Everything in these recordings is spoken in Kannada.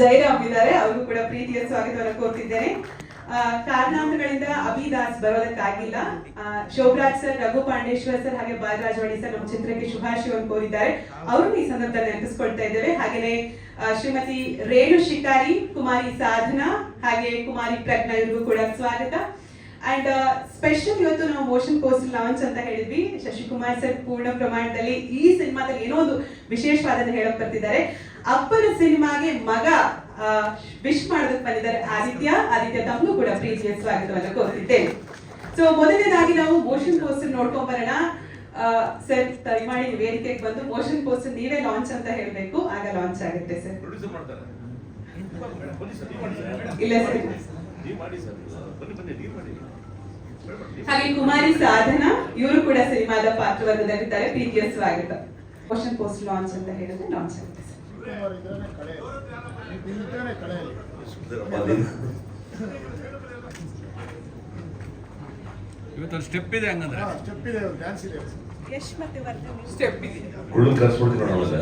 ಜಯರಾಮ್ ಇದ್ದಾರೆ, ಅವರು ಕೂಡ ಪ್ರೀತಿಯ ಸ್ವಾಗತವನ್ನು ಕೋರ್ತಿದ್ದೇನೆ. ಕಾರಣಾಂತರಗಳಿಂದ ಅಭಿದಾಸ್ ಬರೋದಕ್ಕಾಗಿಲ್ಲ. ಶೋಭರಾಜ್ ಸರ್, ರಘು ಪಾಂಡೇಶ್ವರ್ ಸರ್ ಹಾಗೆ ಬಾಲರಾಜವಾಡಿ ಸರ್ ನಮ್ಮ ಚಿತ್ರಕ್ಕೆ ಶುಭಾಶಯವನ್ನು ಕೋರಿದ್ದಾರೆ. ಅವರನ್ನು ಈ ಸಂದರ್ಭದಲ್ಲಿ ನೆನಪಿಸ್ಕೊಳ್ತಾ ಇದ್ದೇವೆ. ಹಾಗೆಯೇ ಶ್ರೀಮತಿ ರೇಣು ಶಿಕಾರಿ, ಕುಮಾರಿ ಸಾಧನಾ ಹಾಗೆ ಕುಮಾರಿ ಪ್ರಜ್ಞಾ ಇವರಿಗೂ ಕೂಡ ಸ್ವಾಗತ. ಅಂಡ್ ಸ್ಪೆಷಲ್ ಇವತ್ತು ನಾವು ಮೋಷನ್ ಪೋಸ್ಟರ್ ಲಾಂಚ್ ಅಂತ ಹೇಳಿದ್ವಿ. ಶಶಿಕುಮಾರ್ ಸರ್ ಪೂರ್ಣ ಪ್ರಮಾಣದಲ್ಲಿ ಈ ಸಿನಿಮಾದಲ್ಲಿ ಏನೋ ಒಂದು ವಿಶೇಷವಾದನ್ನು ಹೇಳಕ್ ಬರ್ತಿದ್ದಾರೆ. ಅಪ್ಪನ ಸಿನಿಮಾಗೆ ಮಗ ವಿಶ್ ಮಾಡೋದಕ್ಕೆ ಬಂದಿದ್ದಾರೆ ಆದಿತ್ಯ ತಮಗೂ ಕೂಡ ಪ್ರೀತಿಯ ಸ್ವಾಗತವನ್ನು ಕೋರುತ್ತಿದ್ದೇನೆ. ಸೊ ಮೊದಲನೇದಾಗಿ ನಾವು ಮೋಷನ್ ಪೋಸ್ಟರ್ ನೋಡ್ಕೊಂಡ್ ಬರೋಣ. ಸರ್ ದಯಮಾಡಿ ವೇದಿಕೆಗೆ ಬಂದು ಮೋಷನ್ ಪೋಸ್ಟರ್ ನೀವೇ ಲಾಂಚ್ ಅಂತ ಹೇಳ್ಬೇಕು, ಆಗ ಲಾಂಚ್ ಆಗುತ್ತೆ ಸರ್. ಇಲ್ಲ ಸರ್. ಹಾಗೆ ಕುಮಾರಿ ಸಾಧನಾ ಇವರು ಕೂಡ ಸಿನಿಮಾದ ಪಾತ್ರವರ್ಗದಲ್ಲಿದ್ದಾರೆ, ಪ್ರೀತಿಯ ಸ್ವಾಗತ. ಮೋಷನ್ ಪೋಸ್ಟ್ ಲಾಂಚ್ ಅಂತ ಹೇಳಿದ್ರೆ ಲಾಂಚ್ ಆಗುತ್ತೆ ಸರ್. ಇವತ್ತು ಸ್ಟೆಪ್ ಇದೆ, ಹಂಗಂದ್ರೆ ಸ್ಟೆಪ್ ಇದೆ, ಡ್ಯಾನ್ಸ್ ಇದೆ, ಯಶ್ ಮತ್ತೆ ವರ್ಧನ್ ಸ್ಟೆಪ್ ಇದೆ. ಹುಡುಗ ಕರ್ಸ್ಬಿಡ್ತೀನಿ ನೋಡಲ್ಲ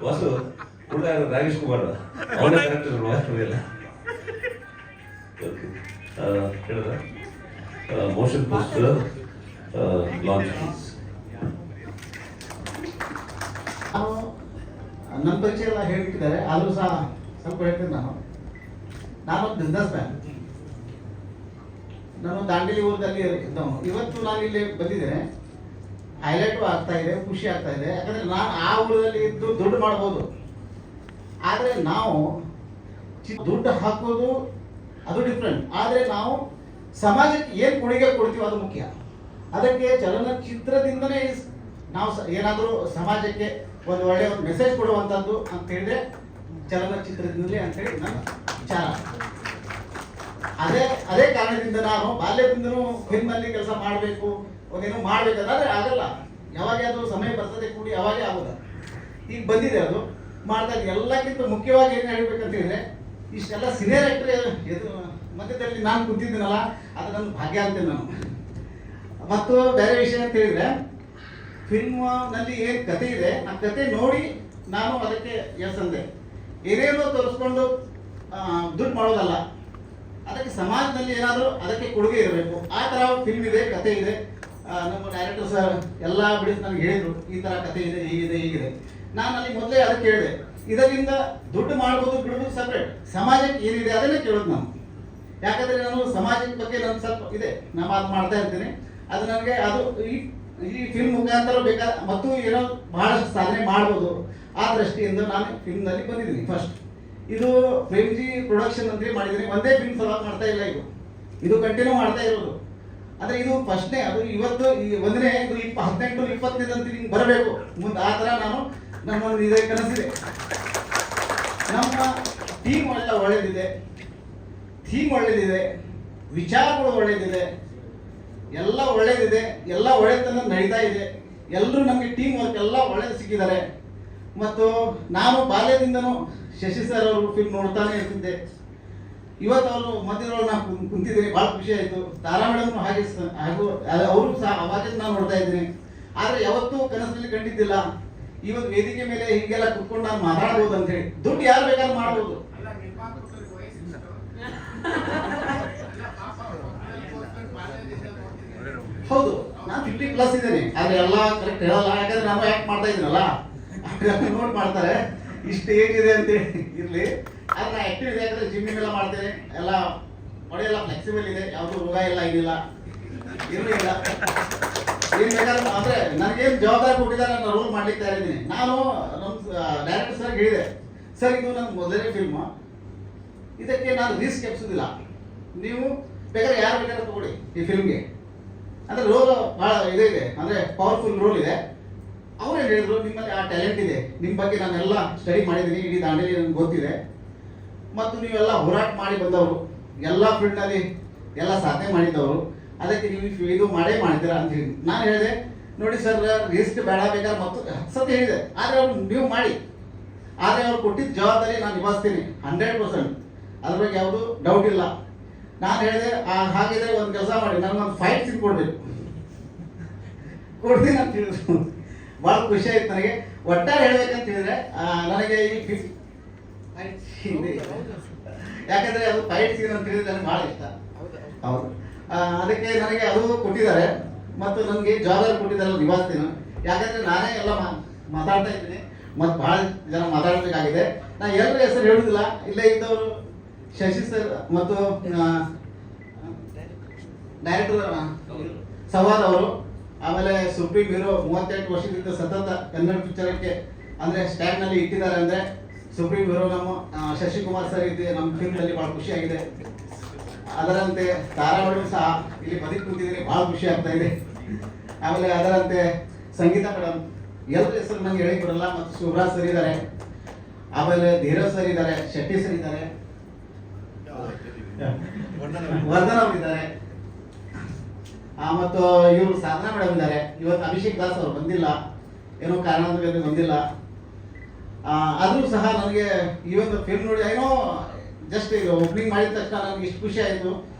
ವಾಸು ಹುಡುಗ ರಾಗೇಶ್ ಕುಮಾರ್ ಅವನೇ ಕರೆಕ್ಟ್ ವಾಸು ಎಲ್ಲ ಹೇಳಿದ ಮೋಷನ್ ಪೋಸ್ಟರ್ ಲಾಂಚ್. ನನ್ನ ಪರಿಚಯ ಎಲ್ಲ ಹೇಳ್ತಿದ್ದಾರೆ, ಆದರೂ ಸಹ ಸ್ವಲ್ಪ ಹೇಳ್ತೀನಿ. ನಾನು ಬಿಸ್ನೆಸ್ ಮ್ಯಾನ್. ನಾನು ದಾಂಡೇಲಿ ಊರಲ್ಲಿ ಇದ್ದವನು. ಇವತ್ತು ನಾನು ಇಲ್ಲಿ ಬಂದಿದ್ದೇನೆ, ಹೈಲೈಟು ಆಗ್ತಾ ಇದೆ, ಖುಷಿ ಆಗ್ತಾ ಇದೆ. ಯಾಕಂದರೆ ನಾನು ಆ ಊರಲ್ಲಿ ಇದ್ದು ದುಡ್ಡು ಮಾಡ್ಬೋದು, ಆದರೆ ನಾವು ದುಡ್ಡು ಹಾಕೋದು ಅದು ಡಿಫ್ರೆಂಟ್. ಆದರೆ ನಾವು ಸಮಾಜಕ್ಕೆ ಏನು ಕೊಡುಗೆ ಕೊಡ್ತೀವಿ ಅದು ಮುಖ್ಯ. ಅದಕ್ಕೆ ಚಲನಚಿತ್ರದಿಂದನೇ ನಾವು ಏನಾದರೂ ಸಮಾಜಕ್ಕೆ ಒಂದು ಒಳ್ಳೆಯ ಒಂದು ಮೆಸೇಜ್ ಕೊಡುವಂಥದ್ದು ಅಂತ ಹೇಳಿದ್ರೆ ಚಲನಚಿತ್ರದಿಂದಲೇ ಅಂತೇಳಿ ನನ್ನ ವಿಚಾರ. ಅದೇ ಕಾರಣದಿಂದ ನಾನು ಬಾಲ್ಯದಿಂದನೂ ಫಿಲ್ಮಲ್ಲಿ ಕೆಲಸ ಮಾಡಬೇಕು, ಒಂದೇನೋ ಮಾಡಬೇಕಾದ್ರೆ ಆಗಲ್ಲ. ಯಾವಾಗ ಅದು ಸಮಯ ಬರ್ತದೆ ಕೂಡಿ ಯಾವಾಗೇ ಆಗೋದ. ಈಗ ಬಂದಿದೆ ಅದು ಮಾಡ್ತಾ ಇದ್ದೀನಿ. ಎಲ್ಲಕ್ಕಿಂತ ಮುಖ್ಯವಾಗಿ ಏನು ಹೇಳ್ಬೇಕಂತ ಹೇಳಿದ್ರೆ, ಇಷ್ಟೆಲ್ಲ ಸೀನಿಯರ್ ಆ್ಯಕ್ಟ್ರ್ ಎದು ಮಧ್ಯದಲ್ಲಿ ನಾನು ಕೂತಿದ್ದೀನಲ್ಲ, ಅದು ನನ್ನ ಭಾಗ್ಯ ಅಂತೇನೆ ನಾನು. ಮತ್ತು ಬೇರೆ ವಿಷಯ ಅಂತ ಹೇಳಿದ್ರೆ, ಫಿಲ್ಮ್ನಲ್ಲಿ ಏನು ಕತೆ ಇದೆ ಆ ಕತೆ ನೋಡಿ ನಾನು ಅದಕ್ಕೆ ಎಸ್ ಅಂದೆ. ಏನೇನೋ ತೋರಿಸ್ಕೊಂಡು ದುಡ್ಡು ಮಾಡೋದಲ್ಲ, ಅದಕ್ಕೆ ಸಮಾಜದಲ್ಲಿ ಏನಾದರೂ ಅದಕ್ಕೆ ಕೊಡುಗೆ ಇರಬೇಕು. ಆ ಥರ ಫಿಲ್ಮ್ ಇದೆ, ಕತೆ ಇದೆ. ನಮ್ಮ ಡೈರೆಕ್ಟರ್ ಸರ್ ಎಲ್ಲ ಬಿಡಿಸಿ ನನಗೆ ಹೇಳಿದರು, ಈ ಥರ ಕತೆ ಇದೆ, ಹೀಗಿದೆ. ನಾನು ಅಲ್ಲಿ ಮೊದಲೇ ಅದಕ್ಕೆ ಹೇಳಿದೆ, ಇದರಿಂದ ದುಡ್ಡು ಮಾಡ್ಬೋದು ಬಿಡೋದು ಸಪ್ರೇಟ್, ಸಮಾಜಕ್ಕೆ ಏನಿದೆ ಅದನ್ನೇ ಕೇಳೋದು ನಾನು. ಯಾಕಂದರೆ ನಾನು ಸಮಾಜದ ಬಗ್ಗೆ ನನ್ನ ಸ್ವಲ್ಪ ಇದೆ, ನಾನು ಅದು ಮಾಡ್ತಾ ಇರ್ತೀನಿ. ಅದು ನನಗೆ ಅದು ಈ ಫಿಲ್ಮ್ ಮುಖಾಂತರ ಮತ್ತು ಏನೋ ಬಹಳಷ್ಟು ಸಾಧನೆ ಮಾಡ್ಬೋದು. ಆ ದೃಷ್ಟಿಯಿಂದ ನಾನು ಫಿಲ್ಮ್ನಲ್ಲಿ ಬಂದಿದ್ದೀನಿ. ಫಸ್ಟ್ ಇದು ಪ್ರೇಮ್ಜಿ ಪ್ರೊಡಕ್ಷನ್ ಅಂತೇಳಿ ಮಾಡಿದ್ದೀನಿ. ಒಂದೇ ಫಿಲ್ಮ್ ಸಲ ಮಾಡ್ತಾ ಇಲ್ಲ, ಇದು ಕಂಟಿನ್ಯೂ ಮಾಡ್ತಾ ಇರೋದು. ಅಂದರೆ ಇದು ಫಸ್ಟ್ನೇ, ಅದು ಇವತ್ತು ಒಂದನೇ, ಇದು 18-20 ಅಂತ ಹಿಂಗೆ ಬರಬೇಕು ಮುಂದೆ. ಆ ಥರ ನಾನು ನಮ್ಮೊಂದು ಇದೇ ಕನಸಿದೆ. ನಮ್ಮ ಟೀಮ್ ಎಲ್ಲ ಒಳ್ಳೆಯದಿದೆ, ಥೀಮ್ ಒಳ್ಳೆಯದಿದೆ, ವಿಚಾರಗಳು ಒಳ್ಳೆಯದಿದೆ, ಎಲ್ಲ ಒಳ್ಳೆಯದಿದೆ, ಎಲ್ಲ ಒಳ್ಳೆತನ ನಡೀತಾ ಇದೆ. ಎಲ್ಲರೂ ನಮಗೆ ಟೀಮ್ ವರ್ಕ್ ಎಲ್ಲ ಒಳ್ಳೆಯದು ಸಿಕ್ಕಿದ್ದಾರೆ. ಮತ್ತು ನಾನು ಬಾಲ್ಯದಿಂದನೂ ಶಶಿ ಸರ್ ಅವರು ಫಿಲ್ಮ್ ನೋಡ್ತಾನೆ ಇರ್ತಿದ್ದೆ. ಇವತ್ತು ಅವರು ಮಧ್ಯದೊಳಗೆ ನಾನು ಕುಂತಿದ್ದೀನಿ, ಭಾಳ ಖುಷಿ ಆಯಿತು. ತಾರಾ ಮೇಡಮ್ನು ಹಾಗೆ ಅವರು ಸಹ ಅವಾಗ ನಾನು ನೋಡ್ತಾ ಇದ್ದೀನಿ. ಆದರೆ ಯಾವತ್ತೂ ಕನಸಿನಲ್ಲಿ ಕಂಡಿದ್ದಿಲ್ಲ ಇವತ್ತು ವೇದಿಕೆ ಮೇಲೆ ಹೀಗೆಲ್ಲ ಕುತ್ಕೊಂಡು ನಾನು ಮಾತಾಡ್ಬೋದು ಅಂತೇಳಿ. ದುಡ್ಡು ಯಾರು ಬೇಕಾದ್ರೂ ಮಾಡ್ಬೋದು. ಹೌದು, ನಾನು 50+ ಇದ್ದೇನೆ, ಆದರೆ ಎಲ್ಲ ಕರೆಕ್ಟ್ ಹೇಳಲ್ಲ. ಯಾಕಂದ್ರೆ ನಾನು ಆ್ಯಕ್ಟ್ ಮಾಡ್ತಾ ಇದ್ದೀನಲ್ಲ, ನೋಟ್ ಮಾಡ್ತಾರೆ ಇಷ್ಟು ಏಜ್ ಇದೆ ಅಂತೇಳಿ. ಇರಲಿ, ಆದರೆ ನಾನು ಆ್ಯಕ್ಟಿವ್ ಇದೆ. ಯಾಕಂದರೆ ಜಿಮ್ಮಿಂಗ್ ಎಲ್ಲ ಮಾಡ್ತೇನೆ, ಎಲ್ಲ ಬಾಡಿಯೆಲ್ಲ ಫ್ಲೆಕ್ಸಿಬಲ್ ಇದೆ, ಯಾವುದೂ ರೋಗ ಎಲ್ಲ ಇರಲಿಲ್ಲ. ಏನು ಬೇಕಾದ್ರೆ ಅಂದರೆ ನನಗೇನು ಜವಾಬ್ದಾರಿ ಕೊಟ್ಟಿದ್ದಾರೆ, ನಾನು ರೋಲ್ ಮಾಡ್ಲಿಕ್ಕೆ ತಯಾರಿದ್ದೀನಿ. ನಾನು ನಮ್ಮ ಡೈರೆಕ್ಟರ್ ಸರ್ ಹೇಳಿದೆ, ಸರ್ ಇದು ನನ್ನ ಮೊದಲನೇ ಫಿಲ್ಮ್, ಇದಕ್ಕೆ ನಾನು ರಿಸ್ಕ್ ಎಬ್ಸೋದಿಲ್ಲ, ನೀವು ಬೇಕಾದ್ರೆ ಯಾರು ಬೇಕಾದ್ರೆ ತಗೊಳ್ಳಿ ಈ ಫಿಲ್ಮ್ಗೆ. ಅಂದರೆ ರೋಲ್ ಭಾಳ ಇದೆ, ಅಂದರೆ ಪವರ್ಫುಲ್ ರೋಲ್ ಇದೆ. ಅವರೇನು ಹೇಳಿದ್ರು, ನಿಮ್ಮಲ್ಲಿ ಆ ಟ್ಯಾಲೆಂಟ್ ಇದೆ, ನಿಮ್ಮ ಬಗ್ಗೆ ನಾನೆಲ್ಲ ಸ್ಟಡಿ ಮಾಡಿದ್ದೀನಿ, ಇಡೀ ದಾಂಡೇಲಿ ನನಗೆ ಗೊತ್ತಿದೆ, ಮತ್ತು ನೀವೆಲ್ಲ ಹೋರಾಟ ಮಾಡಿ ಬಂದವರು, ಎಲ್ಲ ಫೀಲ್ಡ್ನಲ್ಲಿ ಎಲ್ಲ ಸಾಧನೆ ಮಾಡಿದ್ದವರು, ಅದಕ್ಕೆ ನೀವು ಇದು ಮಾಡಿದ್ದೀರಾ ಅಂತ ಹೇಳಿ. ನಾನು ಹೇಳಿದೆ, ನೋಡಿ ಸರ್ ರಿಸ್ಕ್ ಬೇಡ, ಬೇಕಾದ್ರೆ ಮತ್ತು ಸತ್ಯ ಹೇಳಿದೆ, ಆದರೆ ಅವ್ರು ನೀವು ಮಾಡಿ, ಆದರೆ ಅವ್ರು ಕೊಟ್ಟಿದ್ದ ಜವಾಬ್ದಾರಿ ನಾನು ನಿಭಾಯಿಸ್ತೀನಿ 100%. ಅದ್ರ ಬಗ್ಗೆ ಯಾವುದು ಡೌಟ್ ಇಲ್ಲ. ನಾನು ಹೇಳಿದೆ, ಹಾಗಿದ್ರೆ ಒಂದು ಕೆಲಸ ಮಾಡಿ, ನನಗೊಂದು ಫೈಟ್ ಸೀನ್ ಕೊಡ್ತೀನಿ ಅಂತ ಹೇಳಿದ್ರು. ಭಾಳ ಖುಷಿ ಆಯ್ತು ನನಗೆ. ಒಟ್ಟಾರೆ ಹೇಳ್ಬೇಕಂತ ಹೇಳಿದ್ರೆ ನನಗೆ ಈ ಯಾಕಂದ್ರೆ ಅದು ಫೈಟ್ ಸೀನ್ ಅಂತ ಹೇಳಿದ್ರೆ ನನಗೆ ಬಹಳ ಇಷ್ಟ. ಹೌದು, ಅದಕ್ಕೆ ನನಗೆ ಅದು ಕೊಟ್ಟಿದ್ದಾರೆ ಮತ್ತು ನನಗೆ ಜಾಬರ್ ಕೊಟ್ಟಿದ್ದಾರೆ ನಿಭಾಯಿಸ್ತೀನಿ. ಯಾಕಂದ್ರೆ ನಾನೇ ಎಲ್ಲ ಮಾತಾಡ್ತಾ ಇದ್ದೀನಿ ಮತ್ತು ಬಹಳ ಜನ ಮಾತಾಡಬೇಕಾಗಿದೆ. ನಾ ಎಲ್ಲರ ಹೆಸರು ಹೇಳುದಿಲ್ಲ, ಇಲ್ಲೇ ಇದ್ದವರು ಶಶಿ ಸರ್ ಮತ್ತು ಡೈರೆಕ್ಟರ್ ಸಂವಾದ್ ಅವರು, ಆಮೇಲೆ ಸುಪ್ರೀಂ ಹೀರೋ 38 ವರ್ಷದಿಂದ ಸತತ ಕನ್ನಡ ಪಿಕ್ಚರಕ್ಕೆ ಅಂದ್ರೆ ಸ್ಟ್ಯಾಂಡ್ ನಲ್ಲಿ ಇಟ್ಟಿದ್ದಾರೆ. ಅಂದ್ರೆ ಸುಪ್ರೀಂ ಹೀರೋ ನಮ್ಮ ಶಶಿಕುಮಾರ್ ಸರ್ ಇದೆ ನಮ್ಮ ಫಿಲ್ಮ್ ನಲ್ಲಿ ಬಹಳ ಖುಷಿಯಾಗಿದೆ. ಅದರಂತೆ ತಾರಾವಳಿ ಸಹ ಇಲ್ಲಿ ಬದುಕಿ ಕೂತಿದ್ರೆ ಬಹಳ ಖುಷಿ ಆಗ್ತಾ ಇದೆ. ಆಮೇಲೆ ಅದರಂತೆ ಸಂಗೀತ ಮೇಡಮ್, ಎಲ್ಲರ ಹೆಸರು ನನಗೆ ಹೇಳಿ ಕೊಡಲ್ಲ. ಮತ್ತು ಶಿವರಾಜ್ ಸರ್ ಇದ್ದಾರೆ, ಆಮೇಲೆ ಧೀರಜ್ ಸರ್ ಇದ್ದಾರೆ, ಶೆಟ್ಟಿ ಸರ್ ಇದ್ದಾರೆ, ವರ್ಧನ್ ಅವರು ಇದ್ದಾರೆ, ಮತ್ತು ಇವರು ಸಾಧನಾ ಮೇಡಮ್ ಇದ್ದಾರೆ. ಇವತ್ತು ಅಭಿಷೇಕ್ ದಾಸ್ ಅವರು ಬಂದಿಲ್ಲ, ಏನೋ ಕಾರಣದಿಂದ ಬಂದಿಲ್ಲ. ಆದರೂ ಸಹ ನನಗೆ ಈ ಒಂದು ಫಿಲ್ಮ್ ನೋಡಿ ಏನೋ ಜಸ್ಟ್ ಈಗ ಓಪನಿಂಗ್ ಮಾಡಿದ ತಕ್ಷಣ ನನಗೆ ಇಷ್ಟು ಖುಷಿ ಆಯಿತು.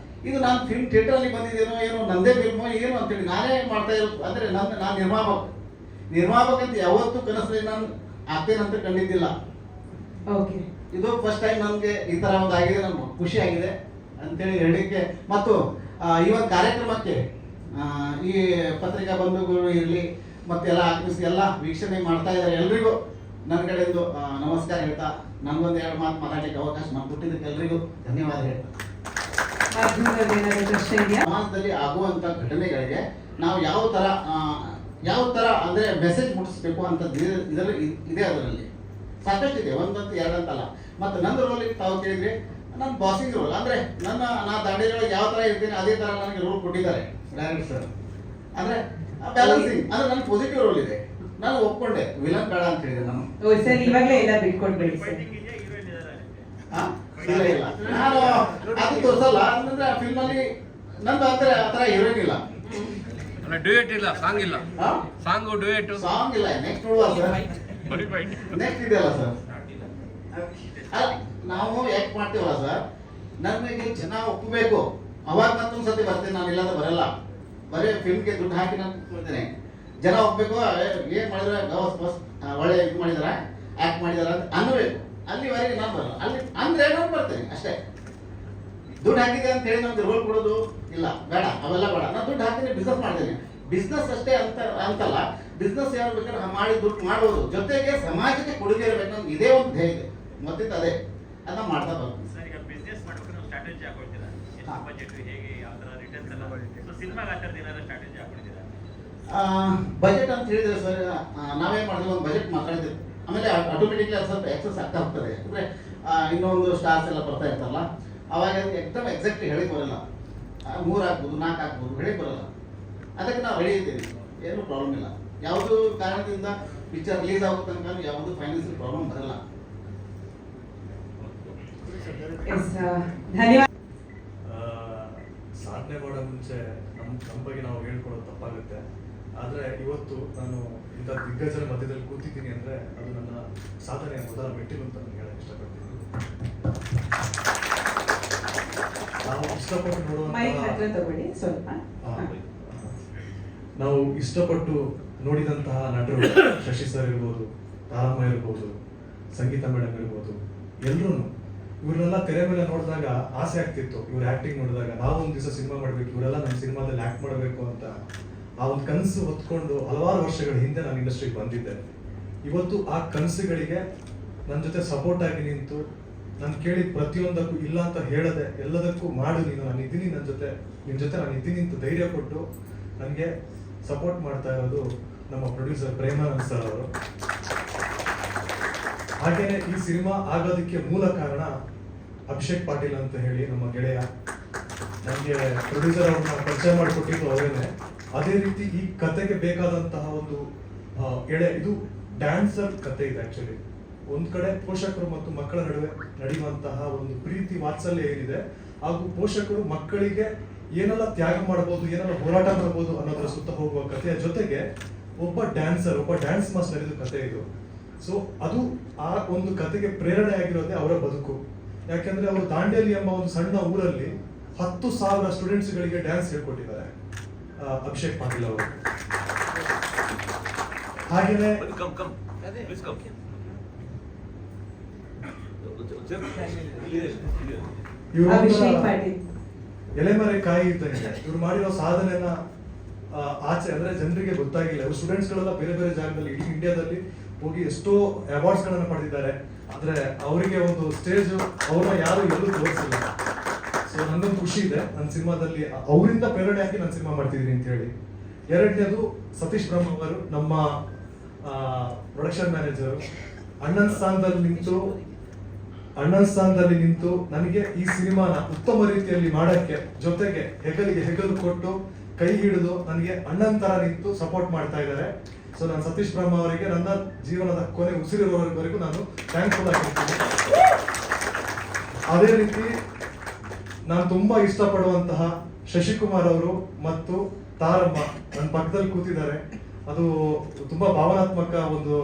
ಇದು ನಾನು ಫಿಲ್ಮ್ ಥಿಯೇಟರಲ್ಲಿ ಬಂದಿದ್ದೇನೋ ಏನೋ ನಂದೇ ಫಿಲ್ಮು ಏನು ಅಂತೇಳಿ ನಾನೇ ಮಾಡ್ತಾ ಇರೋದು. ಅಂದರೆ ನಾನು ನಿರ್ಮಾಪಕ ಅಂತ ಯಾವತ್ತೂ ಕನಸಲ್ಲಿ ನಾನು ಆಗ್ತೇನಂತ ಕಂಡಿದ್ದಿಲ್ಲ. ಓಕೆ, ಇದು ಫಸ್ಟ್ ಟೈಮ್ ನನಗೆ ಈ ಥರ ಒಂದು ಆಗಿದೆ, ನಮ್ಗೆ ಖುಷಿ ಆಗಿದೆ ಅಂತೇಳಿ ಹೇಳಲಿಕ್ಕೆ. ಮತ್ತು ಈ ಒಂದು ಕಾರ್ಯಕ್ರಮಕ್ಕೆ ಈ ಪತ್ರಿಕಾ ಬಂಧುಗಳು ಇರಲಿ ಮತ್ತೆಲ್ಲ ಆಗಮಿಸಿ ಎಲ್ಲ ವೀಕ್ಷಣೆ ಮಾಡ್ತಾ ಇದ್ದಾರೆ ಎಲ್ರಿಗೂ ನನ್ನ ಕಡೆಯಿಂದ ನಮಸ್ಕಾರ ಹೇಳ್ತಾ ನನಗೊಂದು 2 ಮಾತು ಮಾತಾಡಲಿಕ್ಕೆ ಅವಕಾಶ ಮಾಡಿಕೊಟ್ಟಿದ್ದಕ್ಕೆ ಎಲ್ರಿಗೂ ಧನ್ಯವಾದ ಹೇಳ್ತಾ. ಸಮಾಜದಲ್ಲಿ ಆಗುವಂತ ಘಟನೆಗಳಿಗೆ ನಾವು ಯಾವ ತರ ಅಂದ್ರೆ ಮೆಸೇಜ್ ಮುಟ್ಟಿಸ್ಬೇಕು ಅಂತ ಇದೆ. ಅದರಲ್ಲಿ ಸಾಕಷ್ಟು ಇದೆ, ಒಂದಂತ ಎರಡಂತಲ್ಲ. ಮತ್ತು ನನ್ನ ರೋಲ್ ತಾವು ಕೇಳಿದ್ರೆ ನನ್ನ ಬಾಸಿಂಗ್ ರೋಲ್, ಅಂದ್ರೆ ನಾ ದಾಂಡೇಲಿಯೊಳಗೆ ಯಾವ ತರ ಇರ್ತೀನಿ ಅದೇ ತರ ನನಗೆ ರೋಲ್ ಕೊಟ್ಟಿದ್ದಾರೆ ಡೈರೆಕ್ಟರ್ ಸರ್. ಅಂದ್ರೆ ಬ್ಯಾಲೆನ್ಸಿಂಗ್ ಅಂದ್ರೆ ನನ್ನ ಪಾಸಿಟಿವ್ ರೋಲ್ ಇದೆ. ನಾನು ಒಪ್ಕೊಂಡೆ, ವಿಲನ್ ಬೇಡ ಅಂತ ಹೇಳಿದೆ ನಾನು. ಸರ್ ಇವಾಗಲೇ ಎಲ್ಲ ಬಿಟ್ಕೊಡ್ಬೇಡಿ ಸರ್. ಇಲ್ಲ ನಾನು ಅದು ತೋರಿಸಲ್ಲ. ಅಂದ್ರೆ ಆ ಫಿಲ್ಮ್ ಅಲ್ಲಿ ನಂದು ಆತರ ಹೀರೋಯಿನ್ ಇಲ್ಲ, ಡ್ಯೂಯೆಟ್ ಇಲ್ಲ, ಸಾಂಗ್ ಇಲ್ಲ, ಸಾಂಗ್ ಡ್ಯೂಯೆಟ್ ಸಾಂಗ್ ಇಲ್ಲ. ನೆಕ್ಸ್ಟ್ ನೋಡುವ ಸರ್, ನೆಕ್ಸ್ಟ್ ಇದೆಯಲ್ಲ ಸರ್. ನಾವು ಯಾಕೆ ಮಾಡ್ತೀವಲ್ಲ ಸರ್, ನಮಗೆ ಜನ ಒಪ್ಪಬೇಕು, ಅವಾಗ ಮತ್ತೊಂದು ಸತಿ ಬರ್ತೀನಿ. ನಾನು ಇಲ್ಲಾಂದ್ರೆ ಬರಲ್ಲ. ಬರೀ ಫಿಲ್ಮ್ಗೆ ದುಡ್ಡು ಹಾಕಿ ನಾನು ಕೂತ್ಕೊಳ್ತೇನೆ. ಜನ ಒಪ್ಪಬೇಕು, ಏನ್ ಮಾಡಿದ್ರೆ ಒಳ್ಳೆ ಇದು ಮಾಡಿದಾರ, ಆಕ್ಟ್ ಮಾಡಿದಾರ ಅಂತ ಅನ್ನಬೇಕು. ಅಲ್ಲಿವರೆಗೆ ನಾನು ಬರಲ್ಲ. ಅಲ್ಲಿ ಅಂದ್ರೆ ನಾನು ಬರ್ತೇನೆ ಅಷ್ಟೇ. ದುಡ್ಡು ಹಾಕಿದೆ ಅಂತ ಹೇಳಿ ನಮ್ಗೆ ರೋಲ್ ಕೊಡೋದು ಇಲ್ಲ, ಬೇಡ, ಅವೆಲ್ಲ ಬೇಡ. ನಾನು ದುಡ್ಡು ಹಾಕಿದ್ರೆ ಬಿಸ್ನೆಸ್ ಮಾಡ್ತೇನೆ. ಬಿಸ್ನೆಸ್ ಅಷ್ಟೇ ಅಂತಲ್ಲ, ಬಿಸ್ನೆಸ್ ಯಾರು ಬೇಕಾದ್ರೆ ಮಾಡಿ ದುಡ್ಡು ಮಾಡ್ಬೋದು, ಜೊತೆಗೆ ಸಮಾಜಕ್ಕೆ ಕೊಡುಗೆ ಇರಬೇಕು. ನಮ್ಗೆ ಇದೇ ಒಂದು ಧ್ಯೇಯ ಇದೆ, ಮತ್ತಿದ್ದು ಅದೇ ಅದನ್ನ ಮಾಡ್ತಾ ಬರ್ತೀನಿ. ಬಜೆಟ್ ಅಂತ ಹೇಳಿದ್ರೆ ಸರ್, ನಾವೇನ್ ಮಾಡಿದ್ವಿ, ಒಂದು ಬಜೆಟ್ ಮಾತಾಡಿದ್ವಿ. ಆಮೇಲೆ ಆಟೋಮೆಟಿಕ್ಲಿ ಅದು ಸ್ವಲ್ಪ ಎಕ್ಸಸ್ ಆಗ್ತಾ ಹೋಗ್ತದೆ. ಅಂದ್ರೆ ಇನ್ನೊಂದು ಸ್ಟಾರ್ಸ್ ಎಲ್ಲ ಬರ್ತಾ ಇರ್ತಲ್ಲ, ಅವಾಗ ಎಕ್ದಮ್ ಎಕ್ಸಾಕ್ಟ್ ಹೇಳಿ ಬರಲ್ಲ. 3 ಆಗ್ಬೋದು, 4 ಆಗ್ಬೋದು, ಹೇಳಿ ಬರಲ್ಲ. ಅದಕ್ಕೆ ನಾವು ರೆಡಿ ಇದ್ದೀವಿ, ಏನು ಪ್ರಾಬ್ಲಮ್ ಇಲ್ಲ. ಯಾವುದು ಕಾರಣದಿಂದ ಪಿಕ್ಚರ್ ರಿಲೀಸ್ ಆಗೋ ತನಕ ಯಾವುದು ಫೈನಾನ್ಸಿಯಲ್ ಪ್ರಾಬ್ಲಮ್ ಬರಲ್ಲ. ಧನ್ಯವಾದ. ಸಾಧನೆ ಮಾಡೋ ಮುಂಚೆ ನಮ್ಮ ಬಗ್ಗೆ ನಾವು ಹೇಳ್ಕೊಳ್ಳೋದು ತಪ್ಪಾಗುತ್ತೆ. ಆದರೆ ಇವತ್ತು ನಾನು ಇಂಥ ದಿಗ್ಗಜರ ಮಧ್ಯದಲ್ಲಿ ಕೂತಿದ್ದೀನಿ ಅಂದರೆ ಅದು ನನ್ನ ಸಾಧನೆಯ ಮೊದಲ ಮೆಟ್ಟಿಲು ಅಂತ ನಾನು ಹೇಳಕ್ಕೆ ಇಷ್ಟಪಡ್ತೀನಿ. ನಾವು ಇಷ್ಟಪಟ್ಟು ನೋಡಿದಂತಹ ನಟರು, ಶಶಿ ಸರ್ ಇರ್ಬೋದು, ತಾರಮ್ಮ ಇರ್ಬೋದು, ಸಂಗೀತ ಮೇಡಮ್ ಇರ್ಬೋದು, ಎಲ್ಲರೂ ಇವ್ರನ್ನೆಲ್ಲ ತೆರೆ ಮೇಲೆ ನೋಡಿದಾಗ ಆಸೆ ಆಗ್ತಿತ್ತು. ಇವ್ರ ಆಕ್ಟಿಂಗ್ ನೋಡಿದಾಗ ನಾವು ಒಂದು ದಿವಸ ಸಿನಿಮಾ ಮಾಡ್ಬೇಕು, ಇವರೆಲ್ಲ ನಮ್ಮ ಸಿನಿಮಾದಲ್ಲಿ ಆಕ್ಟ್ ಮಾಡಬೇಕು ಅಂತ ಆ ಒಂದು ಕನಸು ಹೊತ್ಕೊಂಡು ಹಲವಾರು ವರ್ಷಗಳ ಹಿಂದೆ ನಾನು ಇಂಡಸ್ಟ್ರಿಗೆ ಬಂದಿದ್ದೆ. ಇವತ್ತು ಆ ಕನಸುಗಳಿಗೆ ನನ್ನ ಜೊತೆ ಸಪೋರ್ಟ್ ಆಗಿ ನಿಂತು ನಾನು ಕೇಳಿದ ಪ್ರತಿಯೊಂದಕ್ಕೂ ಇಲ್ಲ ಅಂತ ಹೇಳದೆ ಎಲ್ಲದಕ್ಕೂ ಮಾಡು ನೀನು, ನಾನು ಇದ್ದೀನಿ, ನಿನ್ನ ಜೊತೆ ನಾನು ಇದ್ದೀನಿ ಅಂತ ಧೈರ್ಯ ಕೊಟ್ಟು ನನಗೆ ಸಪೋರ್ಟ್ ಮಾಡ್ತಾ ಇರೋದು ನಮ್ಮ ಪ್ರೊಡ್ಯೂಸರ್ ಪ್ರೇಮಾನಂದ್ ಸರ್ ಅವರು. ಹಾಗೇನೆ ಈ ಸಿನಿಮಾ ಆಗೋದಕ್ಕೆ ಮೂಲ ಕಾರಣ ಅಭಿಷೇಕ್ ಪಾಟೀಲ್ ಅಂತ ಹೇಳಿ ನಮ್ಮ ಗೆಳೆಯ. ನನಗೆ ಪ್ರೊಡ್ಯೂಸರ್ ಅವ್ರನ್ನ ಪರಿಚಯ ಮಾಡಿಕೊಟ್ಟಿದ್ದು ಅವರೇನೆ. ಅದೇ ರೀತಿ ಈ ಕತೆಗೆ ಬೇಕಾದಂತಹ ಒಂದು ಇದು ಡ್ಯಾನ್ಸರ್ ಕತೆ ಇದೆ. ಆಕ್ಚುಲಿ ಒಂದ್ ಕಡೆ ಪೋಷಕರು ಮತ್ತು ಮಕ್ಕಳ ನಡುವೆ ನಡೆಯುವಂತಹ ಒಂದು ಪ್ರೀತಿ ವಾತ್ಸಲ್ಯ ಏನಿದೆ, ಹಾಗೂ ಪೋಷಕರು ಮಕ್ಕಳಿಗೆ ಏನೆಲ್ಲ ತ್ಯಾಗ ಮಾಡಬಹುದು, ಏನೆಲ್ಲ ಹೋರಾಟ ಮಾಡಬಹುದು ಅನ್ನೋದರ ಸುತ್ತ ಹೋಗುವ ಕಥೆಯ ಜೊತೆಗೆ ಒಬ್ಬ ಡ್ಯಾನ್ಸ್ ಮಾಸ್ಟರ್ ಇದು ಕತೆ ಇದು. ಸೊ ಅದು ಆ ಒಂದು ಕತೆಗೆ ಪ್ರೇರಣೆ ಆಗಿರೋದೇ ಅವರ ಬದುಕು. ಯಾಕೆಂದ್ರೆ ಅವರು ದಾಂಡೇಲಿ ಎಂಬ ಒಂದು ಸಣ್ಣ ಊರಲ್ಲಿ 10,000 ಸ್ಟೂಡೆಂಟ್ಸ್ಗಳಿಗೆ ಡ್ಯಾನ್ಸ್ ಹೇಳ್ಕೊಟ್ಟಿದ್ದಾರೆ ಅಭಿಷೇಕ್ ಪಾಟೀಲ್ ಅವರು. ಹಾಗೇನೆ ಅಭಿಷೇಕ್ ಪಾಟೀಲ್. ಎಲೆಮರೆ ಕಾಯಿ ಇದ್ದಂಗೆ ಇವ್ರು ಮಾಡಿರೋ ಸಾಧನೆನ ಆಚೆ ಅಂದ್ರೆ ಜನರಿಗೆ ಗೊತ್ತಾಗಿಲ್ಲ. ಇವ್ರು ಸ್ಟೂಡೆಂಟ್ಸ್ ಗಳೆಲ್ಲ ಬೇರೆ ಬೇರೆ ಜಾಗದಲ್ಲಿ ಇಡೀ ಇಂಡಿಯಾದಲ್ಲಿ ಹೋಗಿ ಎಷ್ಟೋ ಅವಾರ್ಡ್ಸ್ ಗಳನ್ನ ಪಡೆದಿದ್ದಾರೆ. ಆದ್ರೆ ಅವರಿಗೆ ಒಂದು ಸ್ಟೇಜ್ ಅವ್ರನ್ನ ಯಾರು ಎಲ್ಲೂ ತೋರಿಸಿಲ್ಲ. ಸೊ ನಂಗೊಂದು ಖುಷಿ ಇದೆ ನನ್ನ ಸಿನಿಮಾದಲ್ಲಿ ಅವರಿಂದ ಪ್ರೇರಣೆ ಹಾಕಿ ನಾನು ಸಿನಿಮಾ ಮಾಡ್ತಿದ್ದೀನಿ ಅಂತ ಹೇಳಿ. ಎರಡನೇದು ಸತೀಶ್ ಬ್ರಹ್ಮ ಅವರು ನಮ್ಮ ಪ್ರೊಡಕ್ಷನ್ ಮ್ಯಾನೇಜರ್ ಅಣ್ಣನ ಸ್ಥಾನದಲ್ಲಿ ನಿಂತು ನನಗೆ ಈ ಸಿನಿಮಾನ ಉತ್ತಮ ರೀತಿಯಲ್ಲಿ ಮಾಡಕ್ಕೆ ಜೊತೆಗೆ ಹೆಗಲಿಗೆ ಹೆಗಲು ಕೊಟ್ಟು ಕೈ ಹಿಡಿದು ನನಗೆ ಅಣ್ಣನ ತರ ನಿಂತು ಸಪೋರ್ಟ್ ಮಾಡ್ತಾ ಇದ್ದಾರೆ. ಸೊ ನಾನು ಸತೀಶ್ ಬ್ರಹ್ಮ ಅವರಿಗೆ ನನ್ನ ಜೀವನದ ಕೊನೆ ಉಸಿರಿರೋವರೆಗೂ ನಾನು ಥ್ಯಾಂಕ್ಫುಲ್ ಆಗಿರ್ತೀನಿ. ಅದೇ ರೀತಿ ನಾನು ತುಂಬಾ ಇಷ್ಟಪಡುವಂತಹ ಶಶಿಕುಮಾರ್ ಅವರು ಮತ್ತು ತಾರಮ್ಮ ನನ್ನ ಪಕ್ಕದಲ್ಲಿ ಕೂತಿದ್ದಾರೆ. ಅದು ತುಂಬಾ ಭಾವನಾತ್ಮಕ ಒಂದು